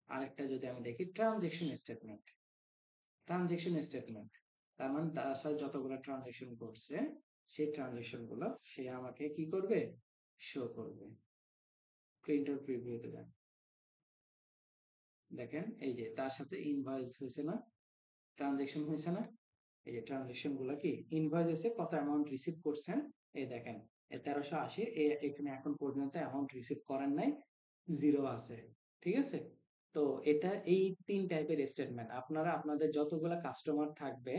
আরেকটা যদি আমি দেখি ট্রানজেকশন স্টেটমেন্ট। ট্রানজেকশন স্টেটমেন্ট তার মানে তার সাথে যতগুলো ট্রানজেকশন করছে সেই ট্রানজেকশন গুলো সে আমাকে কি করবে? শো করবে। প্রিন্টার প্রিভিউতে যান, দেখেন এই যে তার সাথে ইনভয়েস হয়েছে না, ট্রানজেকশন হয়েছে না? এই যে ট্রানজেকশন গুলো কি ইনভয়েস হয়েছে, কত অ্যামাউন্ট রিসিভ করছেন, এই দেখেন 1380, এখানে এখন পর্যন্ত অ্যামাউন্ট রিসিভ করেন নাই, জিরো আছে। ঠিক আছে, তো এটা এই তিন টাইপের স্টেটমেন্ট আপনারা আপনাদের যতগুলো কাস্টমার থাকবে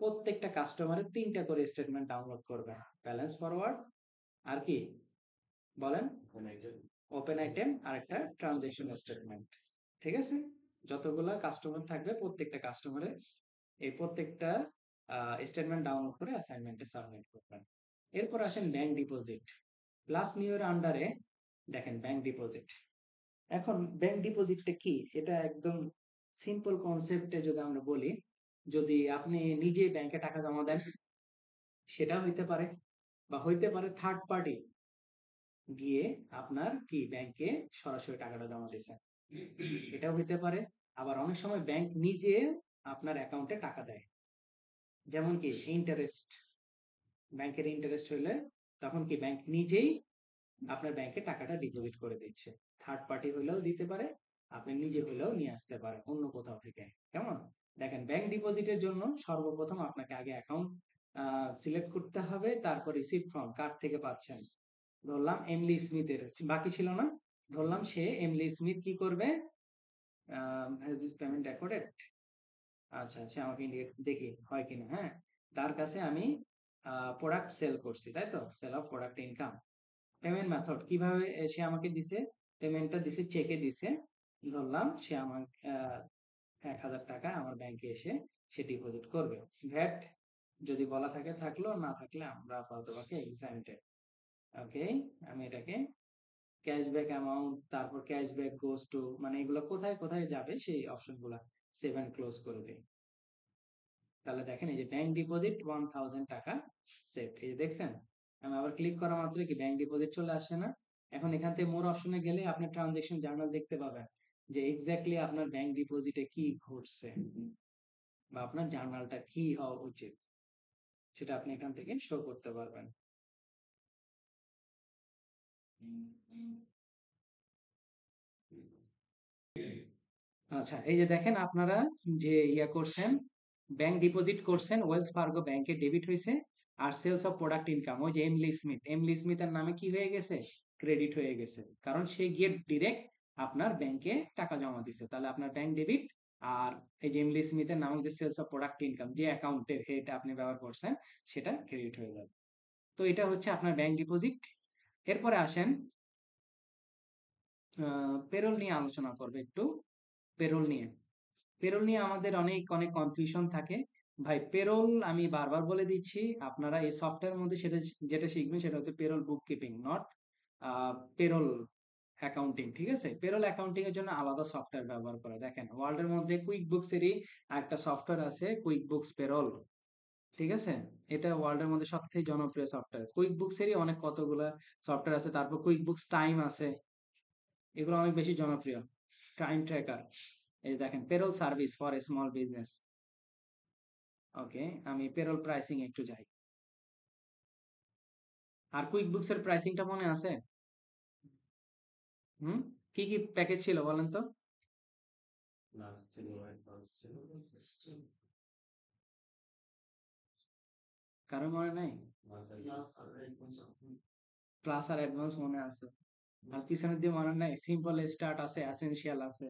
প্রত্যেকটা কাস্টমারের তিনটা করে স্টেটমেন্ট ডাউনলোড করবেন। ব্যালেন্স ফরওয়ার্ড, আর কি বলেন, ওপেন আইটেম, আর একটা ট্রানজেকশন স্টেটমেন্ট। ঠিক আছে, যতগুলো কাস্টমার থাকবে প্রত্যেকটা কাস্টমারের এই প্রত্যেকটা স্টেটমেন্ট ডাউনলোড করে অ্যাসাইনমেন্টে সাবমিট করবেন। এরপর আসেন ব্যাংক ডিপোজিট। প্লাস নিউ এর আন্ডারে দেখেন ব্যাংক ডিপোজিট। এখন ব্যাংক ডিপোজিটটা কি? এটা একদম সিম্পল কনসেপ্টে যদি আমরা বলি, যদি আপনি নিজে ব্যাংকে টাকা জমা দেন সেটা হইতে পারে, বা হইতে পারে থার্ড পার্টি গিয়ে আপনার কি ব্যাংকে সরাসরি টাকাটা জমা দিয়েছে, এটাও হইতে পারে। আবার অনেক সময় ব্যাংক নিজে আপনার অ্যাকাউন্টে টাকা দেয়, যেমন কি ইন্টারেস্ট, ব্যাংকের ইন্টারেস্ট হইলে তখন কি ব্যাংক নিজেই আপনার ব্যাংকে টাকাটা ডিপোজিট করে দিচ্ছে। থার্ড পার্টি হইলেও দিতে পারে, আপনি নিজে হইলেও নিয়ে আসতে পারেন অন্য কোথাও থেকে। কেমন? দেখেন ব্যাংক ডিপোজিটের জন্য সর্বপ্রথম আপনাকে আগে অ্যাকাউন্ট সিলেক্ট করতে হবে, তারপর রিসিভ ফ্রম কার থেকে পাচ্ছেন। ধরলাম এমলি স্মিথের বাকি ছিল না, ধরলাম সে এমলি স্মিথ কি করবে, হ্যাজ দিস পেমেন্ট রেকর্ডেড, আচ্ছা সে আমাকে ইন্ডিকেট দেখি হয় কিনা। হ্যাঁ, তার কাছে আমি প্রোডাক্ট সেল করছি, তাই তো, sale of product income. Payment method কিভাবে সে আমাকে দিছে, পেমেন্টটা দিছে চেকে দিছে, ধরলাম সে আমার 1000 টাকা আমার ব্যাংকে এসে সে ডিপোজিট করবে। ভ্যাট যদি বলা থাকে থাকলো, না থাকলে আমরা আপাততপক্ষে এক্সামিটেড। ওকে, আমি এটাকে ক্যাশব্যাক অ্যামাউন্ট, তারপর ক্যাশব্যাক গোস টু, মানে এগুলো কোথায় কোথায় যাবে সেই অপশনগুলো সেভ এন্ড ক্লোজ করে দেই। তাহলে দেখেন এই যে ব্যাংক ডিপোজিট 1000 টাকা সেট, এই যে দেখছেন আমি আবার ক্লিক করা মাত্রই কি ব্যাংক ডিপোজিট চলে আসে না? এখন এখান থেকে মোর অপশনে গেলে আপনি ট্রানজেকশন জার্নাল দেখতে পাবেন যে এক্স্যাক্টলি আপনার ব্যাংক ডিপোজিটে কি ঘটছে বা আপনার জার্নালটা কি হওয়া উচিত সেটা আপনি এখান থেকে শো করতে পারবেন। আচ্ছা, এই যে দেখেন আপনারা যে ইয়া করছেন ব্যাংক ডিপোজিট করছেন, ওয়েলস ফার্গো ব্যাংকে ডেবিট হয়েছে, আর সেলস অফ প্রোডাক্ট ইনকাম ওই যে এমলি স্মিথের নামে কি হয়ে গেছে, ক্রেডিট হয়ে গেছে, কারণ সে গিয়ে ডিরেক্ট আপনার ব্যাংকে টাকা জমা দিছে, তাহলে আপনার ব্যাংক ডেবিট। আর এই যে এমলি স্মিথের নামক যে সেলস অফ প্রোডাক্ট ইনকাম যে অ্যাকাউন্টের এটা আপনি ব্যবহার করছেন সেটা ক্রেডিট হয়ে যাবে। তো এটা হচ্ছে আপনার ব্যাংক ডিপোজিট। এরপরে আসেন পেরোল নিয়ে আলোচনা করবে একটু। পেরোল নিয়ে পেরোল নিয়ে আমাদের অনেক অনেক কনফিউশন থাকে। ভাই পেরোল আমি বারবার বলে দিচ্ছি, আপনারা এই সফটওয়্যার মধ্যে সেটা যেটা শিখবেন সেটা হচ্ছে payroll book keeping, not payroll accounting. ঠিক আছে, পেরোল অ্যাকাউন্টিং এর জন্য আলাদা সফটওয়্যার ব্যবহার করে। দেখেন ওয়ার্ল্ডের মধ্যে কুইক বুকসেরই একটা সফটওয়্যার আছে, কুইক বুকস পেরোল। ঠিক আছে, এটা ওয়ার্ল্ডের মধ্যে সবথেকে জনপ্রিয় সফটওয়্যার। কুইক বুকসেরই অনেক কতগুলা সফটওয়্যার আছে, তারপর কুইক বুকস টাইম আছে, এগুলো অনেক বেশি জনপ্রিয়। টাইম ট্র্যাকার, এই দেখেন payroll service for a small business. Okay, আমি পেরোল প্রাইসিং একটু যাই। আর কুইক বুকস এর প্রাইসিংটা মনে আছে? হুম, কি কি প্যাকেজ ছিল বলেন তো? কারো মনে নাই? ক্লাস আর অ্যাডভান্স মনে আছে, আর পিছনের দিয়ে মনে নাই? সিম্পল স্টার্ট আছে, এসেনশিয়াল আছে।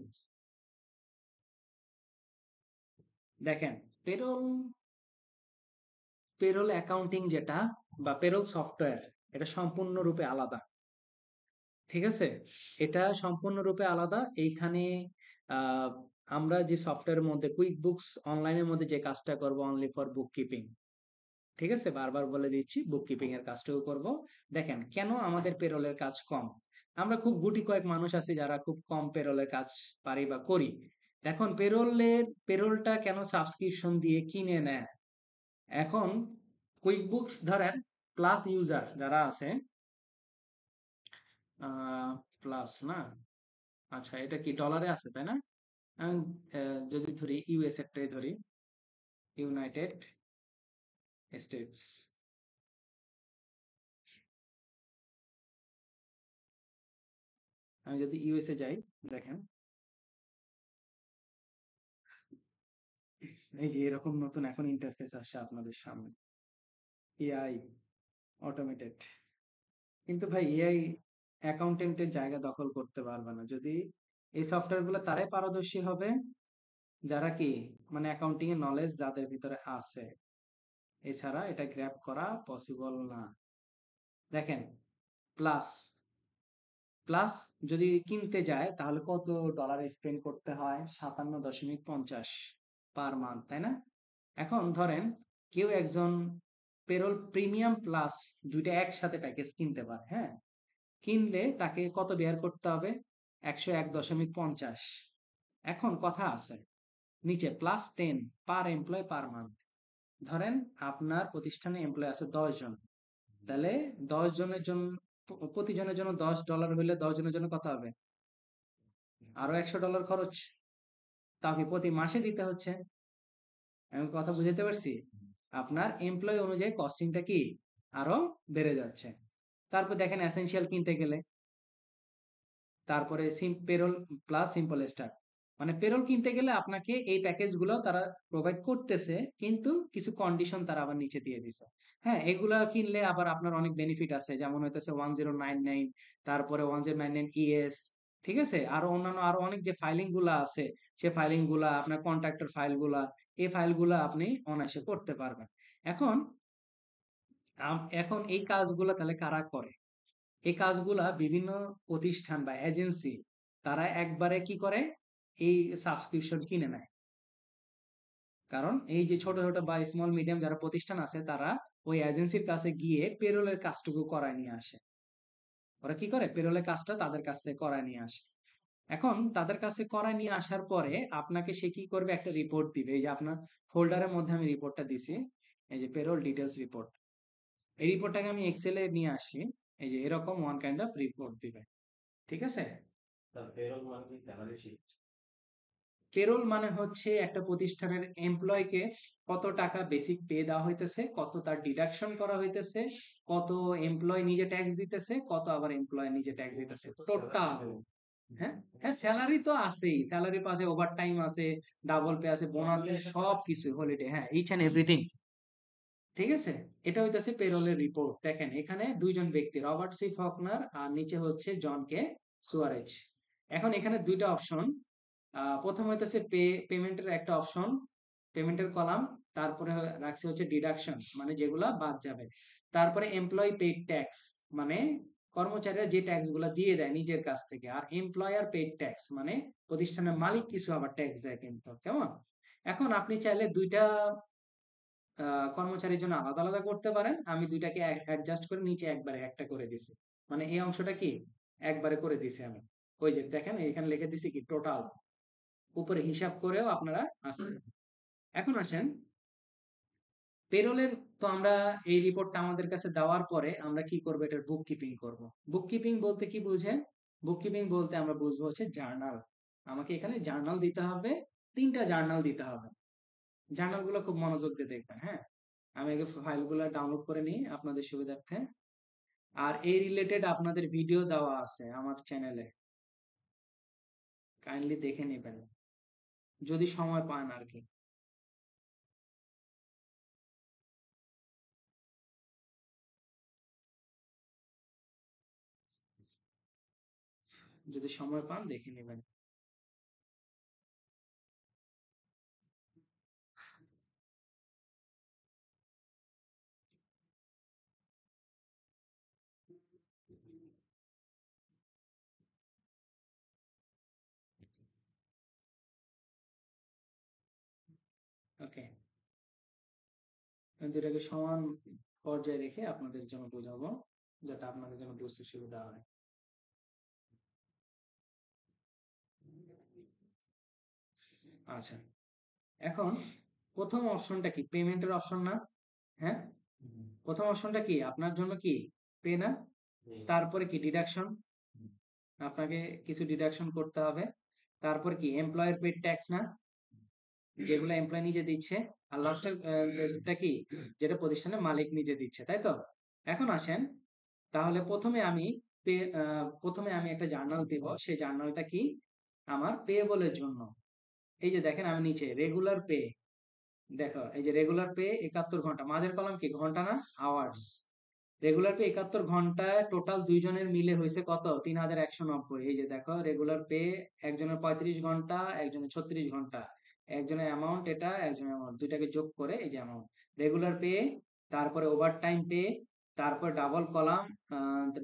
দেখেন পেরোল পেরোল অ্যাকাউন্টিং যেটা বা পেরোল সফটওয়্যার, এটা সম্পূর্ণরূপে আলাদা। ঠিক আছে, এটা সম্পূর্ণরূপে আলাদা। এইখানে আহ, আমরা যে সফটওয়্যারের মধ্যে কুইক বুকস অনলাইনের মধ্যে যে কাজটা করব অনলি ফর বুক কিপিং। ঠিক আছে, বারবার বলে দিচ্ছি বুক কিপিং এর কাজটাও করব। দেখেন কেন আমাদের পেরোলের কাজ কম। আমরা খুব গুটি কয়েক মানুষ আছি যারা খুব কম পেরোলের কাজ পারি বা করি। এখন পেরোলটা কেন সাবস্ক্রিপশন দিয়ে কিনে নেয়। এখন কুইক বুকস ধরেন প্লাস ইউজার যারা আছে, প্লাস না, আচ্ছা এটা কি ডলারে আছে তাই না? আমি যদি ধরি ইউএস একটাই ধরি, ইউনাইটেড স্টেটস। আমি যদি ইউএসএ যাই, দেখেন এই যে এরকম নতুন এখন ইন্টারফেস আসছে আপনাদের সামনে, এআই অটোমেটেড। কিন্তু ভাই এআই অ্যাকাউন্টেন্টের জায়গা দখল করতে পারবে না। যদি এই সফটওয়্যার গুলো তারাই পারদর্শী হবে যারা কি মানে অ্যাকাউন্টিং এর নলেজ যাদের ভিতরে আছে, এছাড়া এটা গ্র্যাব করা পসিবল না। দেখেন প্লাস প্লাস যদি কিনতে যায় তাহলে কত ডলার স্পেন্ড করতে হয়, 57.50 পার মান্থ, তাই না? এখন ধরেন কেউ একজন পেরোল প্রিমিয়াম প্লাস দুইটা একসাথে প্যাকেজ কিনতে পারে, হ্যাঁ, কিনলে তাকে কত বেয়ার করতে হবে, 101.50। এখন কথা আছে নিচে +10 পার এমপ্লয় পার মান্থ। ধরেন আপনার প্রতিষ্ঠানে এমপ্লয় আছে 10 জন, তাহলে 10 জনের জন্য প্রতিজনের জন্য $10 হইলে 10 জনের জন্য কত হবে, আরো $100 খরচ, তাও কি প্রতি মাসে দিতে হচ্ছে। আমি কথা বুঝতে পারছি? আপনার এমপ্লয় অনুযায়ী কস্টিংটা কি আরো বেড়ে যাচ্ছে। তারপর দেখেন এসেনশিয়াল কিনতে গেলে, তারপরে পেরোল প্লাস সিম্পল স্টার, মানে পেরোল কিনতে গেলে আপনাকে এই প্যাকেজ গুলো তারা প্রোভাইড করতেছে, কিন্তু কিছু কন্ডিশন তারা আবার নিচে দিয়ে দিছে। হ্যাঁ, এগুলা কিনলে আবার আপনার অনেক বেনিফিট আছে, যেমন হইতেছে 1099, তারপরে 1099 ES। ঠিক আছে, আরো অন্যান্য আরো অনেক যে ফাইলিং গুলা আছে, সে ফাইলিং গুলা আপনার কন্ট্রাক্টর ফাইল গুলা, এই ফাইল গুলা আপনি অনায়াসে করতে পারবেন। এখন এখন এই কাজগুলা তাহলে কারা করে? এই কাজগুলা বিভিন্ন প্রতিষ্ঠান বা এজেন্সি, তারা একবারে কি করে, এই সাবস্ক্রিপশন কিনে নেয়। কারণ এই যে ছোট ছোট বা স্মল মিডিয়াম যারা প্রতিষ্ঠান আছে তারা ওই এজেন্সির কাছে গিয়ে পেরোলের কাজটুকু করায় নিয়ে আসে। ওরা কি করে, পেরোলের কাজটা তাদের কাছে করায় নিয়ে আসে। এখন তাদের কাছে করায় নিয়ে আসার পরে আপনাকে সে কি করবে, একটা রিপোর্ট দিবে। এই যে আপনার ফোল্ডারের মধ্যে আমি রিপোর্টটা দিছি, এই যে পেরোল ডিটেলস রিপোর্ট। এই রিপোর্টটাকে আমি এক্সেলে নিয়ে আসি, এই যে এরকম ওয়ান কাইন্ড অফ রিপোর্ট দিবে। ঠিক আছে, পেরোল মানে হচ্ছে একটা প্রতিষ্ঠানের এমপ্লয়কে কত টাকা বেসিক পে দেওয়া হইতেছে, কত তার ডিডাকশন করা হইতেছে, কত এমপ্লয় নিজে ট্যাক্স দিতেছে, কত আবার এমপ্লয় নিজে ট্যাক্স দিতেছে, টোটাল হ্যাঁ, হ্যাঁ, স্যালারি তো আছেই, স্যালারি পাশে ওভারটাইম আছে, ডাবল পে আছে, বোনাস আছে, সবকিছু হলিডে, হ্যাঁ, ইচ এন্ড এভরিথিং। ঠিক আছে? এটা হইতেছে পেরোলের রিপোর্ট। দেখেন এখানে দুইজন ব্যক্তি, রবার্ট সি ফকনার আর নিচে হচ্ছে জন কে সুয়ারেজ। এখন এখানে দুইটা অপশন, প্রথম হইতেছে পেমেন্টের একটা অপশন, পেমেন্টের কলাম, তারপরে রাখছে হচ্ছে ডিডাকশন মানে যেগুলা বাদ যাবে, তারপরে এমপ্লয়ি পেইড ট্যাক্স মানে কর্মচারীরা যে ট্যাক্স গুলা দিয়ে দেয় নিজের কাছ থেকে, আর এমপ্লয়ার পেইড ট্যাক্স মানে প্রতিষ্ঠানের মালিক কিছু আবার ট্যাক্স দেয় কিন্তু, কেমন? এখন আপনি চাইলে দুইটা কর্মচারীর জন্য আলাদা আলাদা করতে পারেন, আমি দুইটাকে অ্যাডজাস্ট করে নিচে একবারে একটা করে দিছি, মানে এই অংশটা কি একবারে করে দিছি আমি। ওই যে দেখেন এখানে লিখে দিছি কি টোটাল, উপরে হিসাব করেও আপনারা আসেন। এখন আসেন পেরোলের, তো আমরা এই রিপোর্টটা আমাদের কাছে দেওয়ার পরে আমরা কি করবো, এটার বুক কিপিং করবো। বুক কিপিং বলতে কি বুঝেন? বুক কিপিং বলতে আমরা বুঝবো হচ্ছে জার্নাল। আমাকে এখানে জার্নাল দিতে হবে, 3টা জার্নাল দিতে হবে। জার্নাল গুলো খুব মনোযোগ দিয়ে দেখবেন, হ্যাঁ। আমি আগে ফাইলগুলো ডাউনলোড করে নিই আপনাদের সুবিধার্থে। আর এই রিলেটেড আপনাদের ভিডিও দেওয়া আছে আমার চ্যানেলে, কাইন্ডলি দেখে নেবেন যদি সময় পান আর কি। যদি সময় পান দেখে নেবেন। ওকে, আমি দুটাকে সমান পর্যায়ে রেখে আপনাদের জন্য বোঝাবো, যাতে আপনাদের জন্য বুঝতে সুবিধা হয়। আচ্ছা, এখন প্রথম অপশনটা কি পেমেন্টের অপশন না? হ্যাঁ, প্রথম অপশনটা কি আপনার জন্য কি পে না? তারপরে কি ডিডাকশন, আপনাকে কিছু ডিডাকশন করতে হবে। তারপর কি এমপ্লয়ের পেড ট্যাক্স না, যেগুলো এমপ্লয় নিজে দিচ্ছে। আর লাস্টের টা কি, যেটা প্রতিষ্ঠানের মালিক নিজে দিচ্ছে, তাই তো? এখন আসেন, তাহলে প্রথমে আমি একটা জার্নাল দিব, সেই জার্নালটা কি আমার পেয়েবলের জন্য। এই যে দেখেন আমি নিচে রেগুলার পে, দেখো এই যে রেগুলার পে 71 ঘন্টা, মাঝের কলাম কি ঘন্টা না, আওয়ার্স। রেগুলার পে 71 ঘন্টায় টোটাল দুইজনের মিলে হয়েছে কত, 3190। এই যে দেখো রেগুলার পে, একজনের 35 ঘন্টা, একজনের 36 ঘন্টা, একজনের অ্যামাউন্ট এটা, একজনের অ্যামাউন্ট, দুইটাকে যোগ করে এই যে অ্যামাউন্ট। রেগুলার পে, তারপরে ওভার টাইম পে, তারপর double column,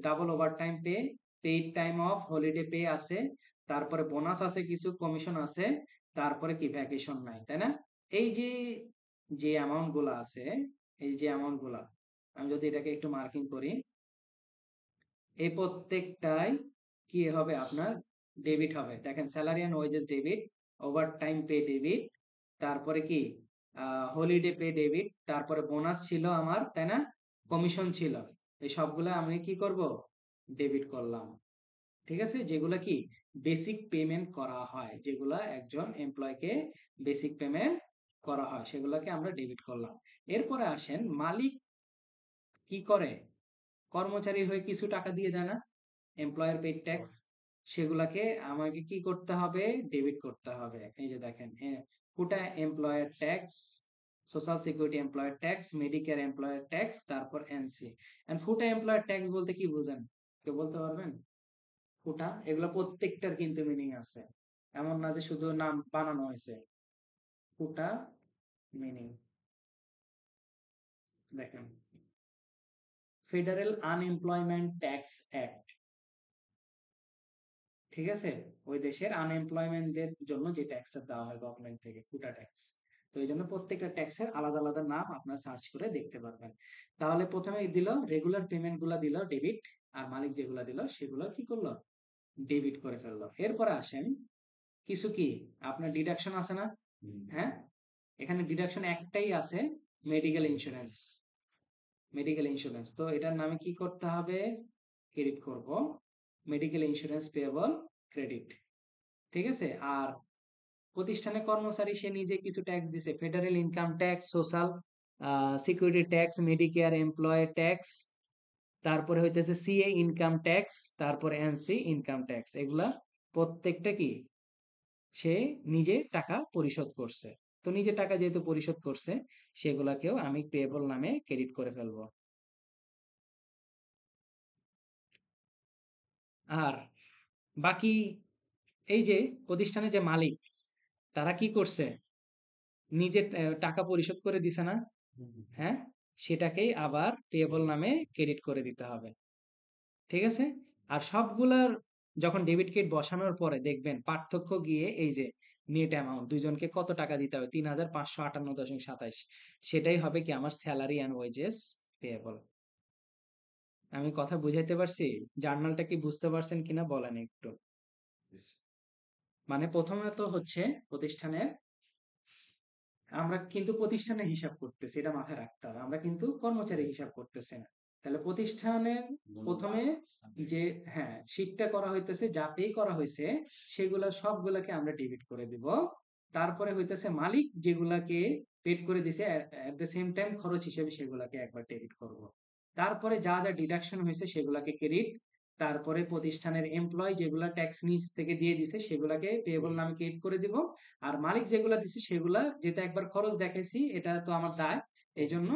double over time pay, paid time of, holiday pay আছে, তারপরে বোনাস আছে, কিছু কমিশন আছে, তারপরে কি ভ্যাকেশন নাই, তাই না? এই যে যে অ্যামাউন্ট গুলা আছে, এই যে অ্যামাউন্ট গুলা, আমি যদি এটাকে একটু মার্কিং করি, এই প্রত্যেকটাই কি হবে আপনার ডেবিট হবে। দেখেন salary and wages debit, overtime pay debit, তারপরে কি হলিডে পে ডেবিট, তারপরে বোনাস ছিল আমার, তাই না, কমিশন ছিল, এই সবগুলা আমি কি করব, ডেবিট করলাম। ঠিক আছে, যেগুলা কি বেসিক পেমেন্ট করা হয়, যেগুলা একজন এমপ্লয়কে বেসিক পেমেন্ট করা হয়, সেগুলাকে আমরা ডেবিট করলাম। এরপরে আসেন মালিক কি করে, কর্মচারী হয়ে কিছু টাকা দিয়ে দেয় না, এমপ্লয়ার পেইড ট্যাক্স, সেগুলাকে আমাকে কি করতে হবে, ডেবিট করতে হবে। এই যে দেখেন কোটা employer tax, social security employer tax, Medicare employer tax, তারপর NC. And FUTA employer tax বলতে কি বুঝেন, কেউ বলতে পারবেন? ফুটা, এগুলো প্রত্যেকটার কিন্তু মিনিং আছে, এমন না যে শুধু নাম বানানো হয়েছে। ফুটা মিনিং দেখেন, ফেডারেল আনএমপ্লয়মেন্ট ট্যাক্স অ্যাক্ট, ঠিক আছে, ওই দেশের আনএমপ্লয়মেন্টদের জন্য যে ট্যাক্সটা দেওয়া হয় গভর্নমেন্ট থেকে, ফুটা ট্যাক্স। তো এই জন্য প্রত্যেকটা ট্যাক্সের আলাদা আলাদা নাম আপনার সার্চ করে দেখতে পারবেন। তাহলে প্রথমে দিল রেগুলার পেমেন্ট গুলা দিল ডেবিট, আর মালিক যেগুলা দিল সেগুলো কি করলো, ডেবিট করে ফেললো। এরপরে আসেন কিছু কি আপনার ডিডাকশন আছে না? হ্যাঁ, এখানে ডিডাকশন একটাই আছে, মেডিকেল ইন্স্যুরেন্স। মেডিকেল ইন্স্যুরেন্স, তো এটার নামে কি করতে হবে, ক্রেডিট করব, মেডিকেল ইন্স্যুরেন্স পেয়েবল ক্রেডিট। ঠিক আছে, আর প্রতিষ্ঠানে কর্মচারী সে নিজে কিছু ট্যাক্স দিছে, federal income tax, social security tax, medicare employee tax, তারপরে হইতেছে সিএ ইনকাম ট্যাক্স, তারপরে এনসি ইনকাম ট্যাক্স, এগুলা প্রত্যেকটা কি সে নিজে টাকা পরিশোধ করছে। তো নিজে টাকা যেহেতু পরিশোধ করছে, সেগুলাকেও আমি পেয়েবল নামে ক্রেডিট করে ফেলবো। আর বাকি এই যে প্রতিষ্ঠানের যে মালিক, তারা কি করছে? নিজে টাকা পরিশোধ করে দিছে না? হ্যাঁ? সেটাকেই আবার পেয়েবল নামে ক্রেডিট করে দিতে হবে। ঠিক আছে? আর সবগুলার যখন ডেবিট কার্ড বসানোর পরে দেখবেন পার্থক্য গিয়ে এই যে নেট অ্যামাউন্ট দুইজনকে কত টাকা দিতে হবে, ৩,৫৫৮.২৭। সেটাই হবে কি আমার স্যালারি অ্যান্ড ওয়েজেস পেয়েবল। আমি কথা বুঝাইতে পারছি? জার্নালটা কি বুঝতে পারছেন কিনা বলেন একটু। মানে প্রথমত হচ্ছে প্রতিষ্ঠানের, আমরা কিন্তু প্রতিষ্ঠানের হিসাব করতেছি, এটা মাথায় রাখতে হবে। আমরা কিন্তু কর্মচারীর হিসাব করতেছি না। তাহলে প্রতিষ্ঠানের প্রথমে যে হ্যাঁ শীটটা করা হইতেছে, যা পে করা হয়েছে সেগুলা সবগুলাকে আমরা ডেবিট করে দিব। তারপরে হইতেছে মালিক যেগুলাকে পেড করে দিছে এট দ্য সেম টাইম খরচ হিসেবে সেগুলাকে একবার ডেবিট করব। তারপরে যা যা ডিডাকশন হয়েছে সেগুলাকে ক্রেডিট। তারপরে প্রতিষ্ঠানের এমপ্লয় যেগুলা ট্যাক্স নিজ থেকে দিয়ে দিছে সেগুলাকে পেয়েবল নামে ক্রেডিট করে দিব। আর মালিক যেগুলা দিছে সেগুলা যেটা একবার খরচ দেখাইছি, এটা তো আমার দায়, এই জন্য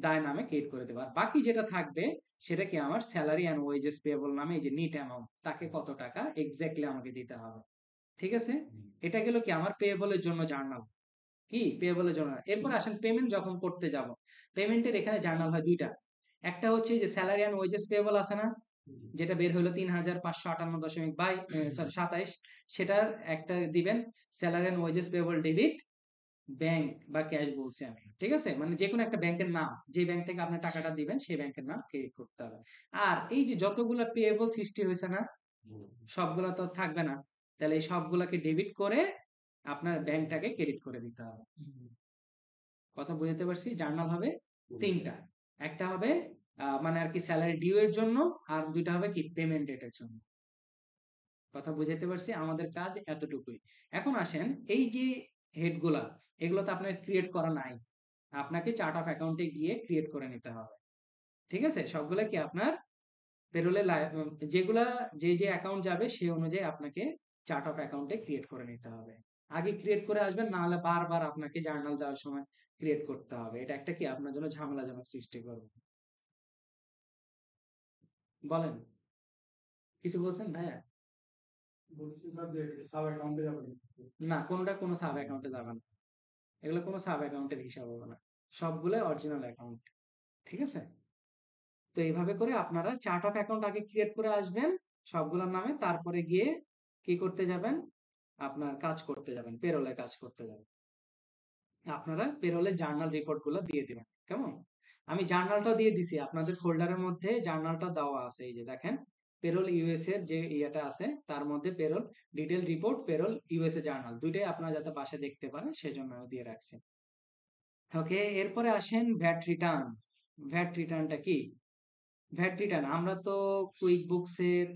দায় নামে ক্রেডিট করে দেবো। আর বাকি যেটা থাকবে সেটা কি আমার স্যালারি অ্যান্ড ওয়েজেস পেয়েবল নামে, এই যে নিট অ্যামাউন্ট, তাকে কত টাকা এক্স্যাক্টলি আমাকে দিতে হবে। ঠিক আছে? এটা গেল কি আমার পেয়েবলের জন্য জার্নাল, কি পেয়েবলের জন্য। এরপর আসেন পেমেন্ট যখন করতে যাব, পেমেন্টের এখানে জার্নাল হয় দুইটা। একটা হচ্ছে যে স্যালারি অ্যান্ড ওয়েজেস পেয়েবল আছে না, যেটা বের হলো ৩,৫৫৮.২৭, সেটার একটা দিবেন salary and wages payable debit bank বা ক্যাশ বলছি আমি। ঠিক আছে? মানে যে কোনো একটা ব্যাংকের নাম, যে ব্যাংক থেকে আপনি টাকাটা দিবেন সেই ব্যাংকের নাম ক্রেডিট করতে হবে। আর এই যে যতগুলো পেয়েবল সৃষ্টি হয়েছে না, সবগুলো তো থাকবে না। তাহলে এই সবগুলোকে ডেবিট করে আপনার ব্যাংকটাকে ক্রেডিট করে দিতে হবে। কথা বুঝতে পারছি? জার্নাল হবে তিনটা। একটা হবে মানে আর কি স্যালারি ডিউ এর জন্য, আর দুইটা হবে কি পেমেন্ট ডেটের জন্য। কথা বুঝাইতে পারছি? আমাদের কাজ এতটুকুই। এখন আসেন এই যে হেডগুলা, এগুলো তো আপনার ক্রিয়েট করা নাই, আপনাকে চার্ট অফ অ্যাকাউন্টে গিয়ে ক্রিয়েট করে নিতে হবে। ঠিক আছে? সবগুলা কি আপনার পেরোলে যেগুলা যে যে অ্যাকাউন্ট যাবে সেই অনুযায়ী আপনাকে চার্ট অফ অ্যাকাউন্টে ক্রিয়েট করে নিতে হবে। আগে ক্রিয়েট করে আসবেন, না হলে বারবার আপনাকে জার্নাল দেওয়ার সময় ক্রিয়েট করতে হবে। এটা একটা কি আপনার জন্য ঝামেলাজনক সৃষ্টি করবে। বলেন, কিছু বলছেন ভাইয়া? না, কোনটা কোনো সাব অ্যাকাউন্টে যাবে না। এগুলো কোনো সাব অ্যাকাউন্টের হিসাব হবে না। সবগুলো অরিজিনাল অ্যাকাউন্ট। ঠিক আছে? তো এইভাবে করে আপনারা চার্ট অফ অ্যাকাউন্ট আগে ক্রিয়েট করে আসবেন সবগুলোর নামে, তারপরে গিয়ে কি করতে যাবেন? আপনার কাজ করতে যাবেন, পেরোলে কাজ করতে যাবেন। আপনারা পেরোলে জার্নাল রিপোর্ট গুলো দিয়ে দিবেন। কেমন? আমি জার্নালটা দিয়ে দিছি আপনাদের ফোল্ডারের মধ্যে, জার্নালটা দেওয়া আছে, এই যে দেখেন পেরোল ইউএস এর যে ইয়েটা আছে তার মধ্যে payroll detail report, payroll USA journal, দুইটাই আপনারা যাতে পাশে দেখতে পারেন সেজন্য আমি দিয়ে রাখছি। ওকে, এরপরে আসেন ভ্যাট রিটার্ন। ভ্যাট রিটার্নটা কি? ভ্যাট রিটার্ন আমরা তো কুইক বুকস এর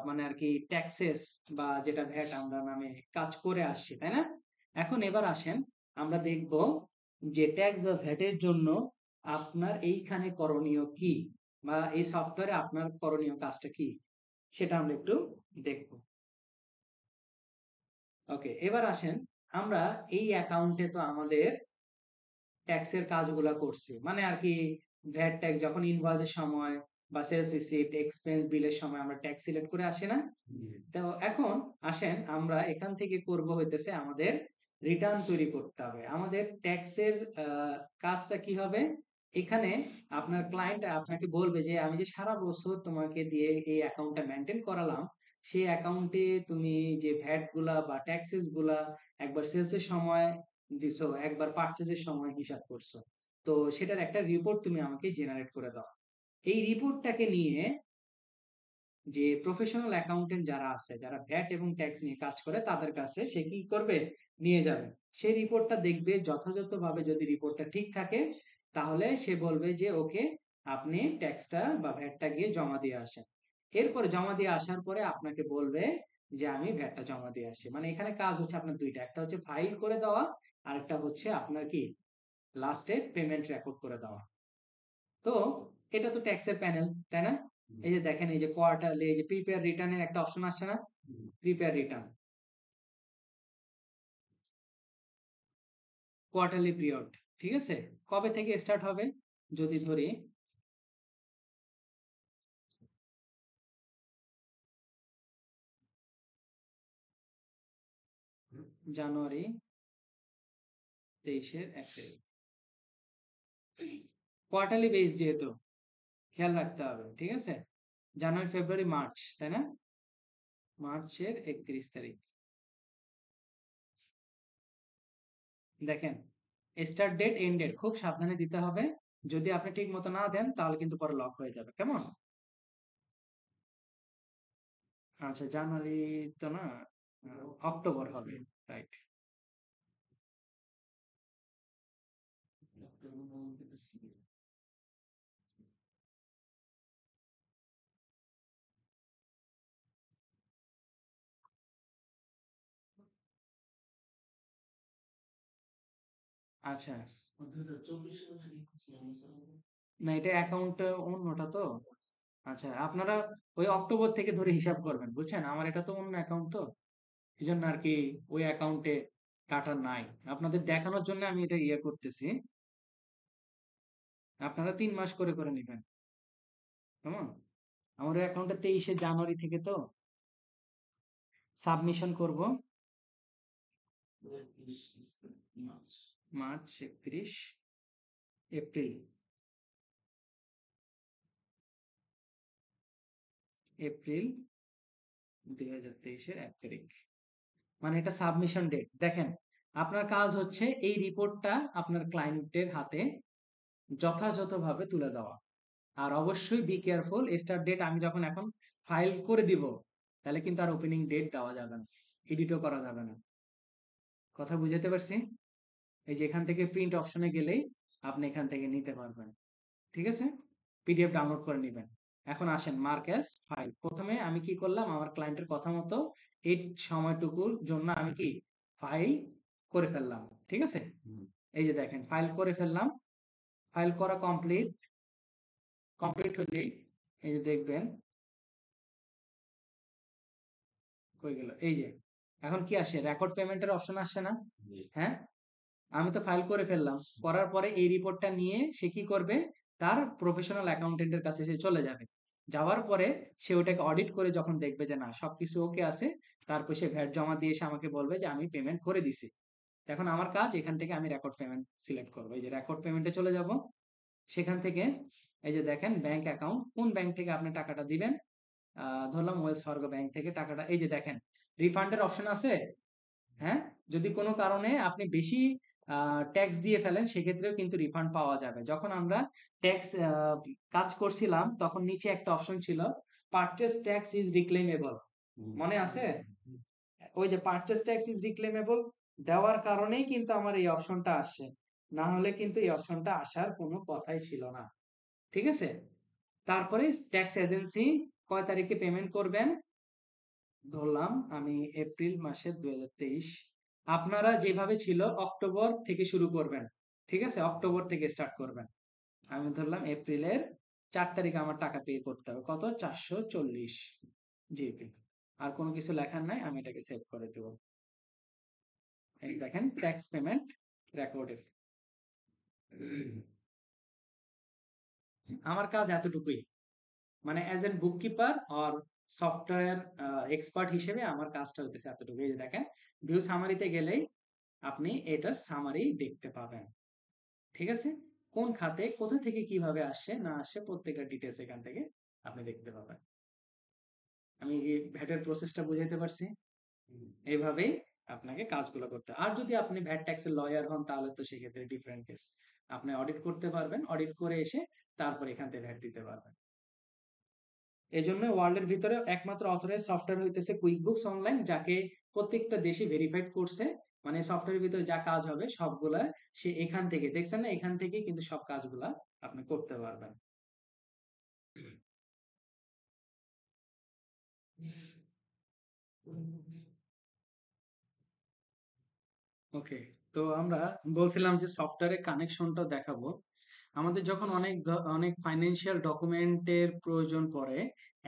মানে আর কি ট্যাক্সেস বা যেটা ভ্যাট আমরা নামে কাজ করে আসছি, তাই না? এখন এবার আসেন আমরা দেখব যে ট্যাক্স বা ভ্যাটের জন্য আপনার এইখানে করণীয় কি, বা এই সফটওয়্যারে আপনার করণীয় কাজটা কি, সেটা আমরা একটু দেখব। ওকে, এবার আসেন আমরা এই অ্যাকাউন্টে তো আমাদের ট্যাক্সের কাজগুলা করছি, মানে আর কি ভ্যাট ট্যাক্স যখন ইনভয়েসের সময় বা সেলস রিসিপ্ট এক্সপেন্স বিলের সময় আমরা ট্যাক্স সিলেক্ট করে আসি না? তো এখন আসেন আমরা এখান থেকে করব হইতেছে আমাদের রিটার্ন তৈরি করতে হবে। আমাদের ট্যাক্সের কাজটা কি হবে? এখানে আপনার ক্লায়েন্ট আপনাকে বলবে যে আমি যে সারা বছর তোমাকে দিয়ে এই অ্যাকাউন্টটা মেনটেন করালাম, সেই অ্যাকাউন্টে তুমি যে ভ্যাট গুলা বা ট্যাক্সেস গুলা একবার সেলস এর সময় দিছো, একবার পারচেজের সময় হিসাব করছো, তো সেটার একটা রিপোর্ট তুমি আমাকে জেনারেট করে দাও। এই রিপোর্টটাকে নিয়ে যে প্রফেশনাল অ্যাকাউন্টেন্ট যারা আছে, যারা ভ্যাট এবং ট্যাক্স নিয়ে কাজ করে, তাদের কাছে সে কি করবে? নিয়ে যাবে। সেই রিপোর্টটা দেখবে, যথাযথভাবে যদি রিপোর্টটা ঠিক থাকে তাহলে সে বলবে যে ওকে, আপনি ট্যাক্সটা বা ভ্যাটটা গিয়ে জমা দিয়ে আসেন। এরপরে জমা দিয়ে আসার পরে আপনাকে বলবে যে আমি ভ্যাটটা জমা দিয়ে আসছি। মানে এখানে কাজ হচ্ছে আপনার দুইটা, একটা হচ্ছে ফাইল করে দেওয়া, আর একটা হচ্ছে আপনার কি লাস্টে পেমেন্ট রেকর্ড করে দেওয়া। তো এটা তো ট্যাক্সের প্যানেল, তাই না? এই যে দেখেন, এই যে কোয়ার্টারলি, এই যে প্রিপেয়ার রিটার্নের একটা অপশন আসছে না, প্রিপেয়ার রিটার্ন, কোয়ার্টারলি পিরিয়ড। ঠিক আছে, কবে থেকে স্টার্ট হবে? যদি ধরি জানুয়ারি 23-এর 1 তারিখ, কোয়ার্টারলি বেস যেহেতু খেয়াল রাখতে হবে। ঠিক আছে, জানুয়ারি, ফেব্রুয়ারি, মার্চ, তাই না? মার্চের 31 তারিখ। দেখেন, স্টার্ট ডেট, এন্ড ডেট খুব সাবধানে দিতে হবে। যদি আপনি ঠিক মতো না দেন তাহলে কিন্তু পরে লক হয়ে যাবে। কেমন? আচ্ছা, জানুয়ারি তো না, অক্টোবর হবে, রাইট। আচ্ছা, না এটা অ্যাকাউন্ট অন্যটা তো। আচ্ছা, আপনারা ওই অক্টোবর থেকে ধরে হিসাব করবেন, বুঝছেন? আমার এটা তো অন্য অ্যাকাউন্ট তো, এই জন্য আর কি ওই অ্যাকাউন্টে টাকা নাই। আপনাদের দেখানোর জন্য আমি এটা ইয়ে করতেছি। আপনারা 3 মাস করে করে নেবেন, কেমন? আমার অ্যাকাউন্টে 23শে জানুয়ারি থেকে তো সাবমিশন করব। মার্চ, 31, এপ্রিল, এপ্রিল 2023-এর 1 তারিখ, মানে এটা সাবমিশন ডেট। দেখেন, আপনার কাজ হচ্ছে এই রিপোর্টটা আপনার ক্লায়েন্টের হাতে যথাযথভাবে তুলে দেওয়া। আর অবশ্যই বি কেয়ারফুল, স্টার্ট ডেট আমি যখন এখন ফাইল করে দিব, তাহলে কিন্তু আর ওপেনিং ডেট দেওয়া যাবে না, এডিটও করা যাবে না। কথা বুঝাতে পারছি? এই যে এখান থেকে প্রিন্ট অপশনে গেলেই আপনি এখান থেকে নিতে পারবেন। ঠিক আছে, পিডিএফ ডাউনলোড করে নেবেন। এখন আসেন মার্ক অ্যাজ ফাইল। প্রথমে আমি কি করলাম, আমার ক্লায়েন্টের কথা মতো এই সময়টুকুর জন্য আমি কি ফাইল করে ফেললাম। ঠিক আছে, এই যে দেখেন ফাইল করে ফেললাম। ফাইল করা কমপ্লিট, কমপ্লিট হলেই এই যে দেখবেন, কই গেল, এই যে এখন কি আসে, রেকর্ড পেমেন্টের অপশন আসছে না? হ্যাঁ, আমি তো ফাইল করে ফেললাম। করার পরে এই রিপোর্টটা নিয়ে সে কি করবে, তার প্রফেশনাল অ্যাকাউন্টেন্টের কাছে সে চলে যাবে। যাওয়ার পরে সে ওটাকে অডিট করে যখন দেখবে যে না সবকিছু ওকে আছে, তারপর সে ভ্যাট জমা দিয়ে এসে আমাকে বলবে যে আমি পেমেন্ট করে দিছি। এখন আমার কাজ এখান থেকে আমি রেকর্ড পেমেন্ট সিলেক্ট করবো। এই যে রেকর্ড পেমেন্টে চলে যাব। সেখান থেকে এই যে দেখেন ব্যাংক অ্যাকাউন্ট, কোন ব্যাংক থেকে আপনি টাকাটা দিবেন। ধরলাম ওয়েলস ফার্গো ব্যাংক থেকে টাকাটা। এই যে দেখেন রিফান্ডের অপশন আছে। হ্যাঁ, যদি কোনো কারণে আপনি বেশি ট্যাক্স দিয়ে ফেলেন সেক্ষেত্রেও কিন্তু রিফান্ড পাওয়া যাবে। যখন আমরা ট্যাক্স কাজ করছিলাম তখন নিচে একটা অপশন ছিল, পারচেজ ট্যাক্স ইজ রিক্লেমেবল, মনে আছে? ওই যে পারচেজ ট্যাক্স ইজ রিক্লেমেবল দেওয়ার কারণেই কিন্তু আমার এই অপশনটা আসছে, না হলে কিন্তু এই অপশনটা আসার কোনো কথাই ছিল না। ঠিক আছে, তারপরে ট্যাক্স এজেন্সি কয় তারিখে পেমেন্ট করবেন, ধরলাম আমি এপ্রিল মাসের 2023, আপনারা যেভাবে ছিল অক্টোবর থেকে শুরু করবেন। ঠিক আছে, অক্টোবর থেকে স্টার্ট করবেন। আমি ধরলাম এপ্রিলের 4 তারিখে আমার টাকা পে করতে হবে, কত, 440 জিপি। আর কোনো কিছু লেখার নাই, আমি এটাকে সেভ করে দেব। এই দেখেন ট্যাক্স পেমেন্ট রেকর্ডেড। আমার কাজ এতটুকুই, মানে অ্যাজ এন বুককিপার আর সফটওয়্যার এক্সপার্ট হিসেবে আমার কাজটা হতেছে এতটুকু। এই যে দেখেন ভিউ সামারিতে গেলেই আপনি এটার সামারি দেখতে পাবেন। ঠিক আছে, কোন খাতে কোথা থেকে কিভাবে আসছে না আসছে প্রত্যেকটা ডিটেলস এখান থেকে আপনি দেখতে পাবেন। আমি কি ভ্যাটের প্রসেসটা বুঝাইতে পারছি? এইভাবেই আপনাকে কাজগুলো করতে। আর যদি আপনি ভ্যাট ট্যাক্সের লয়ার হন তাহলে তো সেক্ষেত্রে ডিফারেন্ট কেস, আপনি অডিট করতে পারবেন, অডিট করে এসে তারপর এখান থেকে ভ্যাট দিতে পারবেন। এই জন্য ওয়ার্ল্ডের ভিতরে একমাত্র অথরাইজ সফটওয়্যার হইতেছে কুইকবুকস অনলাইন, যাকে প্রত্যেকটা দেশে ভেরিফাইড করছে। মানে সফটওয়্যারের ভিতরে যা কাজ হবে সবগুলা সে এখান থেকে, দেখছেন না, এখান থেকে কিন্তু সব কাজগুলা আপনি করতে পারবেন। ওকে, তো আমরা বলছিলাম যে সফটওয়্যারের কানেকশনটা দেখাবো। আমাদের যখন অনেক ফাইন্যান্সিয়াল ডকুমেন্টের প্রয়োজন পড়ে,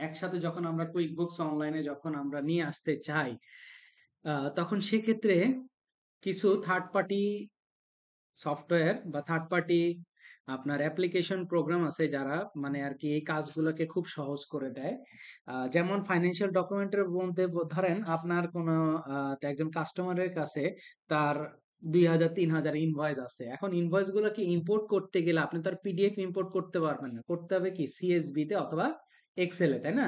একসাথে যখন আমরা কুইক বুকস অনলাইনে যখন আমরা নিয়ে আসতে চাই, তখন সেক্ষেত্রে কিছু থার্ড পার্টি সফটওয়্যার বা থার্ড পার্টি আপনার অ্যাপ্লিকেশন প্রোগ্রাম আছে যারা মানে আর কি এই কাজগুলোকে খুব সহজ করে দেয়। যেমন ফাইন্যান্সিয়াল ডকুমেন্টের মধ্যে ধরেন আপনার কোনো একজন কাস্টমারের কাছে তার 2000 3000 ইনভয়েস আছে। এখন ইনভয়েস গুলোকে ইম্পোর্ট করতে গেলে আপনি তার পিডিএফ ইম্পোর্ট করতে পারবেন না, করতে হবে কি সিএসভি তে অথবা এক্সেলে, তাই না?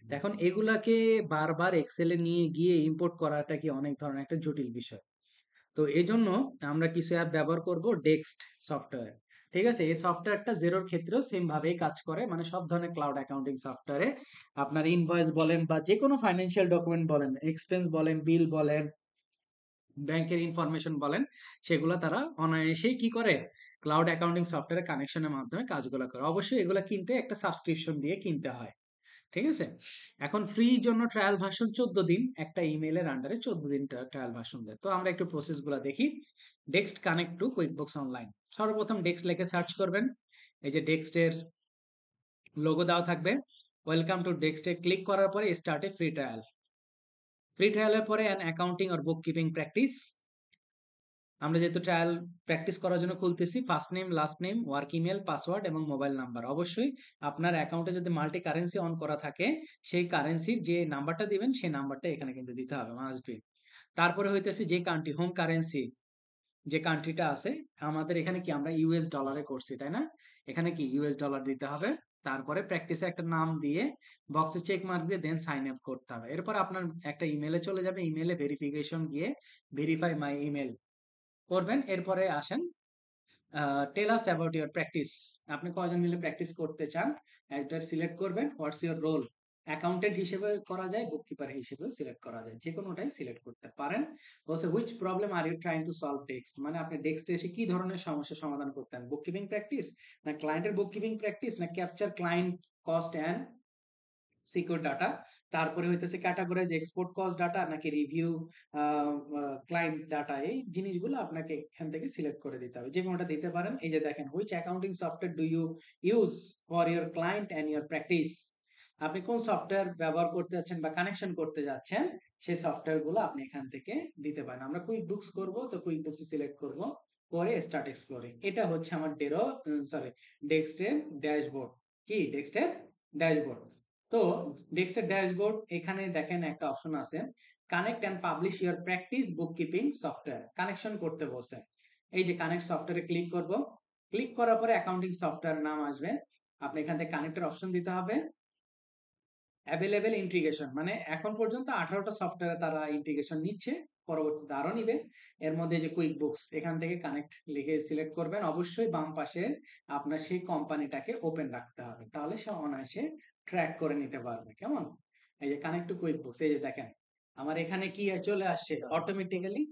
তো এখন এগুলাকে বারবার এক্সেলে নিয়ে গিয়ে ইম্পোর্ট করাটা কি অনেক ধরনের একটা জটিল বিষয়। তো এই জন্য আমরা কিছু অ্যাপ ব্যবহার করব, ডেক্সট সফটওয়্যার। ঠিক আছে, এই সফটওয়্যারটা জেরোর ক্ষেত্রেও সেম ভাবেই কাজ করে, মানে সব ধরনের ক্লাউড অ্যাকাউন্টিং সফটওয়্যারে আপনার ইনভয়েস বলেন বা যে কোনো ফাইন্যান্সিয়াল ডকুমেন্ট বলেন, এক্সপেন্স বলেন, বিল বলেন, ব্যাংকের ইনফরমেশন বলেন, সেগুলো তারা অনায়াসেই কি করে, ক্লাউড অ্যাকাউন্টিং সফটওয়্যারের কানেকশনের মাধ্যমে কাজগুলো করে। অবশ্যই এগুলো কিনতে একটা সাবস্ক্রিপশন দিয়ে কিনতে হয়। ঠিক আছে, এখন ফ্রি জন্য ট্রায়াল ভার্সন 14 দিন, একটা ইমেইলের আন্ডারে 14 দিন ট্রায়াল ভার্সন দেয়। তো আমরা একটু প্রসেস গুলা দেখি। ডেক্সট কানেক্ট টু কুইকবুকস অনলাইন, সর্বপ্রথম ডেক্সট লিখে সার্চ করবেন। এই যে ডেক্সটের লোগো দেওয়া থাকবে, ওয়েলকাম টু ডেক্সটে ক্লিক করার পরে start a free trial. Free ট্রায়ালের পরে an accounting or bookkeeping practice. আমরা যেহেতু ট্রায়াল প্র্যাকটিস করার জন্য খুলতেছি, first name, last name, work email, password এবং মোবাইল নাম্বার। অবশ্যই আপনার অ্যাকাউন্টে যদি মাল্টি কারেন্সি অন করা থাকে, সেই কারেন্সির যে নাম্বারটা দিবেন সেই নাম্বারটা এখানে কিন্তু দিতে হবে, মাস্ট বি। তারপরে হইতেছে যে কান্ট্রি, হোম কারেন্সি যে কান্ট্রিটা আছে, আমাদের এখানে কি আমরা ইউএস ডলারে করছি, তাই না? এখানে কি ইউএস ডলার দিতে হবে। তারপরে প্র্যাকটিসে একটা নাম দিয়ে বক্সে চেক মার্ক দিয়ে দেন সাইন আপ করতে হবে। এরপর আপনার একটা ইমেলে চলে যাবে, ইমেলে ভেরিফিকেশন গিয়ে ভেরিফাই মাই ইমেল করবেন। এরপরে আসেন টেল আস অ্যাবাউট ইউর প্র্যাকটিস। আপনি কয়জন মিলে প্র্যাকটিস করতে চান, একটা সিলেক্ট করবেন। হোয়াটস ইউর রোল, অ্যাকাউন্টেন্ট হিসেবে করা যায়, বুক কিপার হিসেবেও সিলেক্ট করা যায়, যে কোনোটাই সিলেক্ট করতে পারেন। বলছে which problem are you trying to solve desk, মানে আপনি ডেস্কে এসে কি ধরনের সমস্যার সমাধান করতেন, বুক কিপিং প্র্যাকটিস না ক্লায়েন্টের বুক কিপিং প্র্যাকটিস না capture client cost and secure data. তারপরে হইতেছে ক্যাটাগরাইজ এক্সপোর্ট কস্ট ডাটা নাকি রিভিউ ক্লায়েন্ট ডাটা। এই জিনিসগুলো আপনাকে এখান থেকে সিলেক্ট করে দিতে হবে, যে কোনোটা দিতে পারেন। এই যে দেখেন, which accounting software do you use for your client and your practice. আপনি কোন সফটওয়্যার ব্যবহার করতে যাচ্ছেন বা কানেকশন করতে যাচ্ছেন, সেই সফটওয়্যার গুলো আপনি এখান থেকে দিতে পারেন। আমরা কুইক বুকস করব, তো কুইক বুকস সিলেক্ট করব, পরে স্টার্ট এক্সপ্লোরিং। এটা হচ্ছে আমার ডেস্কের ড্যাশবোর্ড। কি ডেস্কের ড্যাশবোর্ড। তো ডেস্কের ড্যাশবোর্ড, এখানে দেখেন একটা অপশন আছে, connect and publish your practice book keeping software. Connection করতে বলছে, এই যে কানেক্ট সফটওয়্যারে ক্লিক করব। ক্লিক করার পরে অ্যাকাউন্টিং সফটওয়্যার নাম আসবে, আপনি এখান থেকে কানেক্টের অপশন দিতে হবে। অ্যাভেলেবেল ইন্টিগ্রেশন, মানে এখন পর্যন্ত 18টা সফটওয়্যারে তারা ইন্টিগ্রেশন নিচ্ছে, পরবর্তীতে আরো নিবে। এর মধ্যে যে কুইক বুকস, এখান থেকে কানেক্ট লিখে সিলেক্ট করবেন। অবশ্যই বাম পাশে আপনার সেই কোম্পানিটাকে ওপেন রাখতে হবে, তাহলে সে অনায়াসে ট্র্যাক করে নিতে পারবে। কেমন? এই যে কানেক্ট টু কুইক বুকস, এই যে দেখেন আমার এখানে কি চলে আসছে অটোমেটিক্যালি।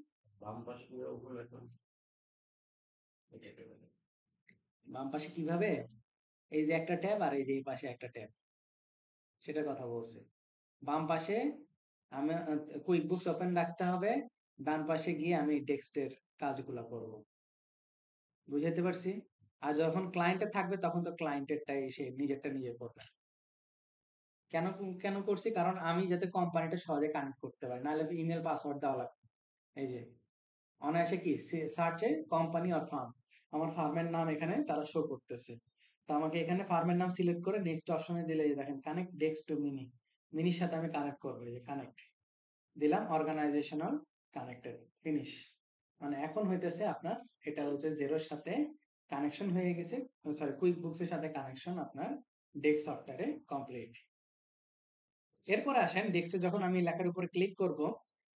বাম পাশে কিভাবে, এই যে একটা ট্যাব আর এই যে এই পাশে একটা ট্যাব, সেটার কথা বলছে। বাম পাশে আমি কুইক বুকস ওপেন রাখতে হবে, ডান পাশে গিয়ে আমি টেক্সটের কাজগুলো করব। বুঝাতে পারছি? আর যখন ক্লায়েন্টে থাকবে তখন তো ক্লায়েন্টেরটাই সে নিজেরটা নিজে করবে। কেন কেন করছি, কারণ আমি যাতে কোম্পানিটা সহজে কানেক্ট করতে পারি, নাহলে ইমেল পাসওয়ার্ড দেওয়া লাগবে। এই যে অনায়াসে কি সার্চে কোম্পানি আর ফার্ম, আমার ফার্মের নাম এখানে তারা শো করতেছে। তো আমাকে এখানে ফার্মের নাম সিলেক্ট করে নেক্সট অপশনে দিলে এই যে দেখেন কানেক্ট ডেস্ক টু মিনি, মিনির সাথে আমি কানেক্ট করবো। এই যে কানেক্ট দিলাম, অর্গানাইজেশনাল কানেক্টেড, ফিনিশ। মানে এখন হইতেছে আপনার, এটা হচ্ছে জেরোর সাথে কানেকশন হয়ে গেছে, সরি কুইক বুকস এর সাথে কানেকশন আপনার ডেস্ক সফটওয়্যারে কমপ্লিট। এরপরে আসেন ডেস্কে যখন আমি লেখার উপরে ক্লিক করব,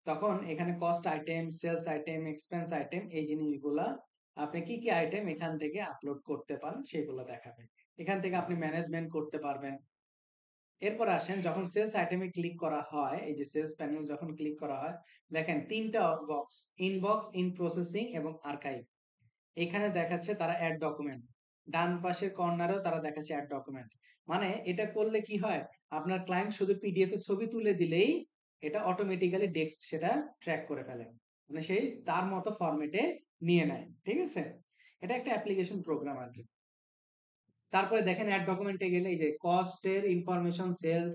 তখন এখানে cost item, sales item, expense item, এই জিনিসগুলা আপনি কি কি আইটেম এখান থেকে আপলোড করতে পারেন সেগুলো দেখাবে। এখান থেকে আপনি ম্যানেজমেন্ট করতে পারবেন। এরপর আসেন যখন সেলস আইটেমে ক্লিক করা হয়, এই যে সেলস প্যানেল যখন ক্লিক করা হয়, দেখেন তিনটা বক্স, ইনবক্স, ইন প্রসেসিং এবং আর্কাইভ। এখানে দেখাচ্ছে তারা অ্যাড ডকুমেন্ট, ডান পাশের কর্নারেও তারা দেখাচ্ছে অ্যাড ডকুমেন্ট। মানে এটা করলে কি হয়, আপনার ক্লায়েন্ট শুধু পিডিএফ এর ছবি তুলে দিলেই এটা অটোমেটিক্যালি ডেস্ক সেটা ট্র্যাক করে ফেলে, মানে সেই তার মতো ফরম্যাটে নিয়ে নেয়। ঠিক আছে, এটা একটা অ্যাপ্লিকেশন প্রোগ্রাম আর কি। তারপরে দেখেন অ্যাড ডকুমেন্টে গেলে এই যে কস্টের information, sales,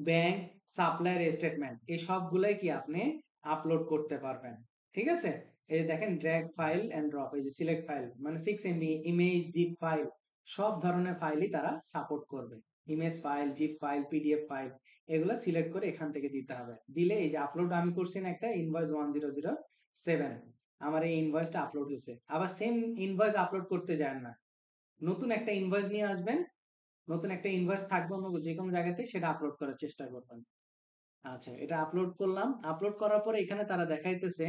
bank, supplier statement, এই সবগুলাই কি আপনি আপলোড করতে পারবেন। ঠিক আছে, এই যে দেখেন ড্র্যাগ ফাইল এন্ড ড্রপ, এই যে সিলেক্ট ফাইল মানে 6 MB ইমেজ, জিপ ফাইল, সব ধরনের ফাইলই তারা সাপোর্ট করবে। Image file, zip file, PDF file, এগুলো সিলেক্ট করে এখান থেকে দিতে হবে। দিলে এই যে আপলোড আমি করছি না একটা ইনভয়েস 1007, আমার এই ইনভয়েসটা আপলোড হয়েছে। আবার সেম ইনভয়েস আপলোড করতে যায় না, নতুন একটা ইনভয়েস নিয়ে আসবেন, নতুন একটা ইনভয়েস থাকবে অন্য যে কোনো জায়গাতে, সেটা আপলোড করার চেষ্টা করবেন। আচ্ছা, এটা আপলোড করলাম। আপলোড করার পরে এখানে তারা দেখাইতেছে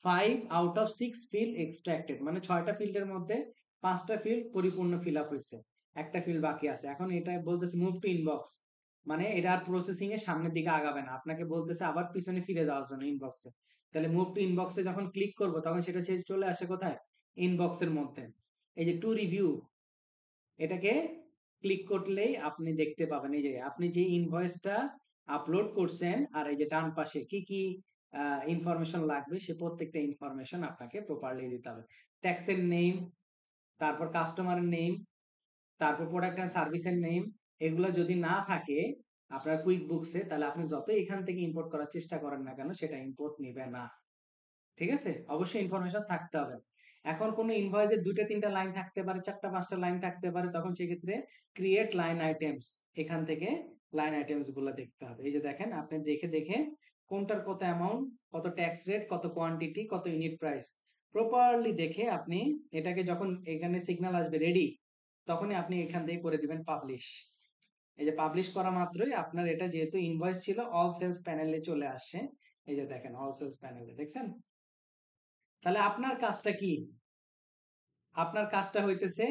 5 আউট অফ 6 ফিল্ড এক্সট্রাক্টেড, মানে 6টা ফিল্ডের মধ্যে 5টা ফিল্ড পরিপূর্ণ ফিল আপ হয়েছে, একটা ফিল্ড বাকি আছে। এখন এটা বলতেছে মুভ টু ইনবক্স, মানে এটা আর প্রসেসিং এর সামনের দিকে আগাবে না, আপনাকে বলতেছে আবার পিছনে ফিরে যাওয়ার জন্য ইনবক্সে। তাহলে মুভ টু ইনবক্সে যখন ক্লিক করব তখন সেটা চলে আসে কোথায়, ইনবক্সের মধ্যে। এই যে টু রিভিউ, এটাকে ক্লিক করলেই আপনি দেখতে পাবেন এই যে আপনি যে ইনভয়েসটা আপলোড করছেন, আর এই যে ডান পাশে কি কি ইনফরমেশন লাগবে সে প্রত্যেকটা ইনফরমেশন আপনাকে প্রপারলি দিতে হবে। ট্যাক্সের নেম, তারপর কাস্টমারের নেম, তারপর প্রোডাক্ট এন্ড সার্ভিসের নেম, এগুলো যদি না থাকে আপনার কুইক বুকসে, তাহলে আপনি যতই এখান থেকে ইম্পোর্ট করার চেষ্টা করেন না কেন সেটা ইম্পোর্ট নেবে না। ঠিক আছে, অবশ্যই ইনফরমেশন থাকতে হবে। এখন কোন ইনভয়েসের 2টা 3টা লাইন থাকতে পারে, 4টা 5টা লাইন থাকতে পারে, তখন সেক্ষেত্রে ক্রিয়েট লাইন আইটেমস, এখান থেকে লাইন আইটেমস গুলো দেখতে হবে। এই যে দেখেন আপনি দেখে দেখে কোনটার কত অ্যামাউন্ট, কত ট্যাক্স রেট, কত কোয়ান্টিটি, কত ইউনিট প্রাইস, প্রপারলি দেখে আপনি এটাকে যখন এখানে সিগন্যাল আসবে রেডি, তখনই আপনি এখান থেকে করে দিবেন পাবলিশ। এই যে পাবলিশ করা মাত্রই আপনার এটা যেহেতু ইনভয়েস ছিল অল সেলস প্যানেলে চলে আসছে। এই যে দেখেন অল সেলস প্যানেলে দেখছেন। তাহলে আপনার কাজটা কি, আপনার কাজটা হইতেছে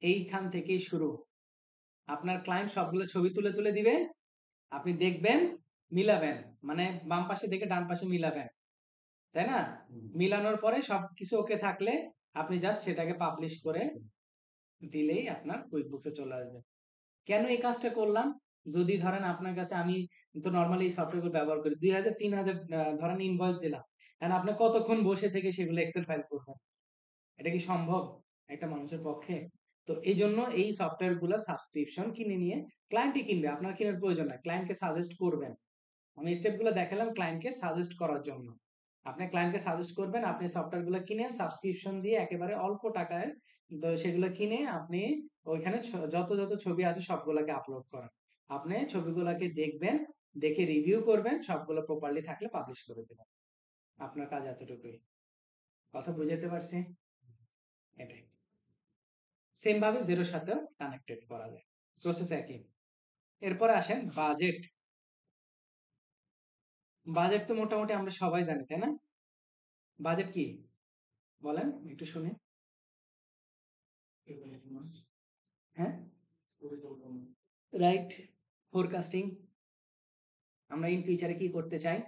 এইখান থেকেই শুরু। আপনার ক্লায়েন্ট সবগুলো ছবি তুলে তুলে দিবে, আপনি দেখবেন, মিলাবেন, মানে বাম পাশে দেখে ডান পাশে মিলাবেন, তাই না? মিলানোর পরে সবকিছু ওকে থাকলে আপনি জাস্ট সেটাকে পাবলিশ করে দিলেই আপনার কুইক বুকসে চলে আসবে। কেন এই কাজটা করলাম, যদি ধরেন আপনার কাছে, আমি তো নর্মালি এই সফটওয়্যার ব্যবহার করি, 2000 3000 ধরেন ইনভয়েস দিলাম, কারণ আপনি কতক্ষণ বসে থেকে সেগুলো এক্সেল ফাইল করবেন, এটা কি সম্ভব একটা মানুষের পক্ষে? তো এই জন্য এই সফটওয়্যার গুলো সাবস্ক্রিপশন কিনে নিয়ে, ক্লায়েন্টই কিনবে, আপনার কেনার প্রয়োজন নাই, ক্লায়েন্টকে সাজেস্ট করবেন। আমি স্টেপ গুলো দেখালাম ক্লায়েন্টকে সাজেস্ট করার জন্য। আপনি ক্লায়েন্টকে সাজেস্ট করবেন, আপনি সফটওয়্যার গুলো কিনেন সাবস্ক্রিপশন দিয়ে একেবারে অল্প টাকায়, তো সেগুলো কিনে আপনি ওইখানে যত যত ছবি আছে সবগুলোকে আপলোড করেন। আপনি ছবিগুলোকে দেখবেন, দেখে রিভিউ করবেন, সবগুলো প্রপারলি থাকলে পাবলিশ করে দেবেন। আপনার কাজ এতটুকুই। কথা বুঝাতে পারছি? এটাই। সেম ভাবে জিরোর সাথেও কানেক্টেড করা যায়, প্রসেস একই। এরপরে আসেন বাজেট। বাজেট তো মোটামুটি আমরা সবাই জানি, তাই না? বাজেট কি বলেন একটু শুনি। হ্যাঁ, রাইট, ফোরকাস্টিং, আমরা ইন ফিউচারে কি করতে চাই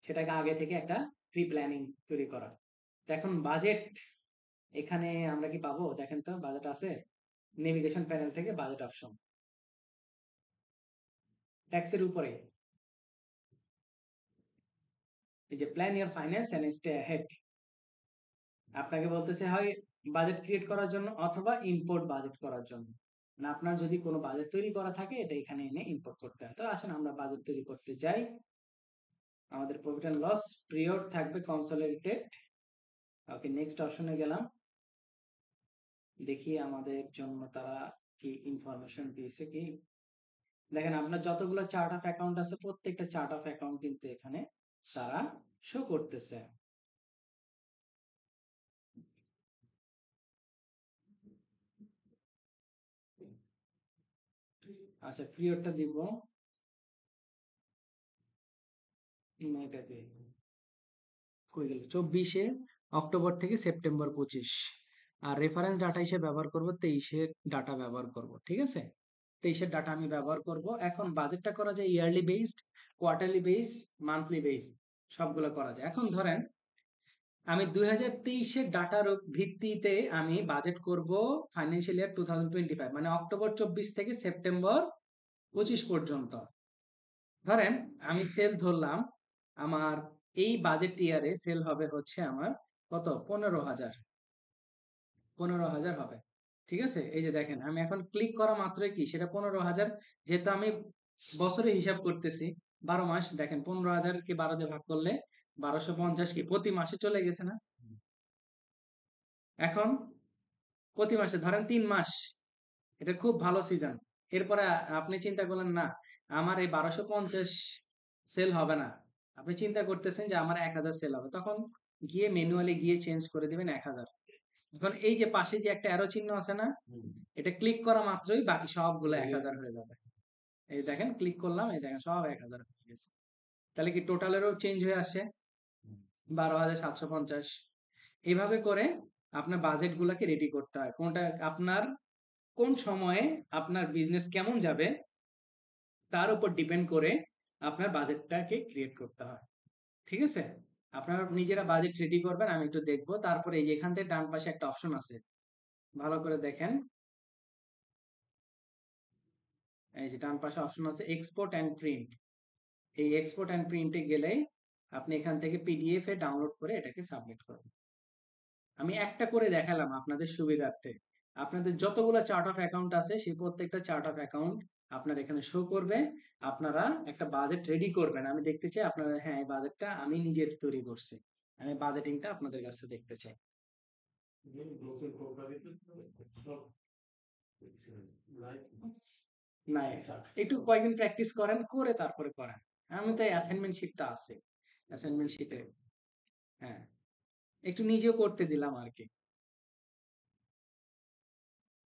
সেটাকে আগে থেকে একটা প্রি প্ল্যানিং তৈরি করা। এখন বাজেট এখানে আমরা কি পাবো, দেখেন তো বাজেট আছে, নেভিগেশন প্যানেল থেকে বাজেট অপশন, ট্যাক্সের উপরে এই যে plan year finance and stay ahead, আপনাকে বলতেছে হয় বাজেট ক্রিয়েট করার জন্য অথবা ইম্পোর্ট বাজেট করার জন্য। মানে আপনার যদি কোনো বাজেট তৈরি করা থাকে এটা এখানে এনে ইম্পোর্ট করতে হয়। তো আসেন আমরা বাজেট তৈরি করতে যাই। আমাদের প্রফিট এন্ড লস পিরিয়ড থাকবে কনসলিডেটেড। ওকে, নেক্সট অপশনে গেলাম, দেখি আমাদের জন্য তারা কি ইনফরমেশন দিয়েছে কি। দেখেন আপনার যতগুলো চার্ট অফ অ্যাকাউন্ট আছে প্রত্যেকটা চার্ট অফ অ্যাকাউন্ট কিন্তু এখানে তারা শো করতেছে। আচ্ছা, পিরিয়ডটা দিব, এটা দিয়ে কই গেল, 24 অক্টোবর থেকে সেপ্টেম্বর 25। আর রেফারেন্স ডাটা হিসেবে ব্যবহার করব 23 ডাটা ব্যবহার করব। ঠিক আছে, 23 ডাটা আমি ব্যবহার করব। এখন বাজেটটা করা যায় yearly based, quarterly based, monthly based, সবগুলো করা যায়। এখন ধরেন আমি 2023 ডাটার ভিত্তিতে আমি বাজেট করব ফাইন্যান্সিয়াল ইয়ার 2025, মানে অক্টোবর 24 থেকে সেপ্টেম্বর 25 পর্যন্ত। ধরেন আমি সেল ধরলাম, আমার এই বাজেট ইয়ারে সেল হবে হচ্ছে আমার কত, 15,000 হবে। ঠিক আছে? এই যে দেখেন আমি এখন ক্লিক করা মাত্রই কি সেটা 15,000, যেহেতু আমি বছরে হিসাব করতেছি 12 মাস, দেখেন 15,000 কে 12 দিয়ে ভাগ করলে 1250 কি প্রতি মাসে চলে গেছে না? এখন প্রতি মাসে ধরেন 3 মাস, এটা খুব ভালো সিজন। এরপরে আপনি চিন্তা করলেন না আমার এই 1250 সেল হবে না, আপনি চিন্তা করতেছেন যে আমার 1000 সেল হবে, তখন গিয়ে ম্যানুয়ালি গিয়ে চেঞ্জ করে দিবেন 1000। এখন এই যে পাশে যে একটা অ্যারো চিহ্ন আছে না, এটা ক্লিক করা মাত্রই বাকি সবগুলো 1000 হয়ে যাবে। এই দেখেন ক্লিক করলাম, এই দেখেন সব 1000 হয়ে গেছে। তাহলে কি টোটালেরও চেঞ্জ হয়ে আসছে 12,750। এইভাবে করে আপনার বাজেট গুলাকে রেডি করতে হয়, কোনটা আপনার কোন সময়ে আপনার বিজনেস কেমন যাবে তার উপর ডিপেন্ড করে আপনার বাজেটটাকে ক্রিয়েট করতে হয়। ঠিক আছে? আপনারা নিজেরা বাজেট রেডি করবেন, আমি একটু দেখবো। তারপরে এই যে এখান থেকে ডান পাশে একটা অপশন আছে, ভালো করে দেখেন। এই যে ডান পাশে অপশন আছে এক্সপোর্ট অ্যান্ড প্রিন্ট। এই এক্সপোর্ট অ্যান্ড প্রিন্টে গেলে আপনি এখান থেকে পিডিএফ এ ডাউনলোড করে এটাকে সাবমিট করবেন। আমি একটা করে দেখালাম আপনাদের সুবিধার্থে। আপনাদের যতগুলো চার্ট অফ অ্যাকাউন্ট আছে সেই প্রত্যেকটা চার্ট অফ অ্যাকাউন্ট আপনার এখানে শো করবে। আপনারা একটা বাজেট রেডি করবেন। আমি দেখতে চাই আপনারা, হ্যাঁ এই বাজেটটা আমি নিজে তৈরি করছি। আমি বাজেটিংটা আপনাদের কাছে দেখতে চাই। না, একটু কয়েকদিন প্র্যাকটিস করেন, করে তারপরে করেন। আমি তো অ্যাসাইনমেন্ট শিটটা আছে। অ্যাসাইনমেন্ট শিটে হ্যাঁ, একটু নিজেও করতে দিলাম আরকি।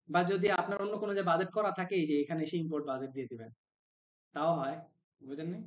বা যদি আপনার অন্য কোনো যে বাজেট করা থাকে, এই যে এখানে এসে ইম্পোর্ট বাজেট দিয়ে দিবেন। তাও হয়। বুঝেন নাই?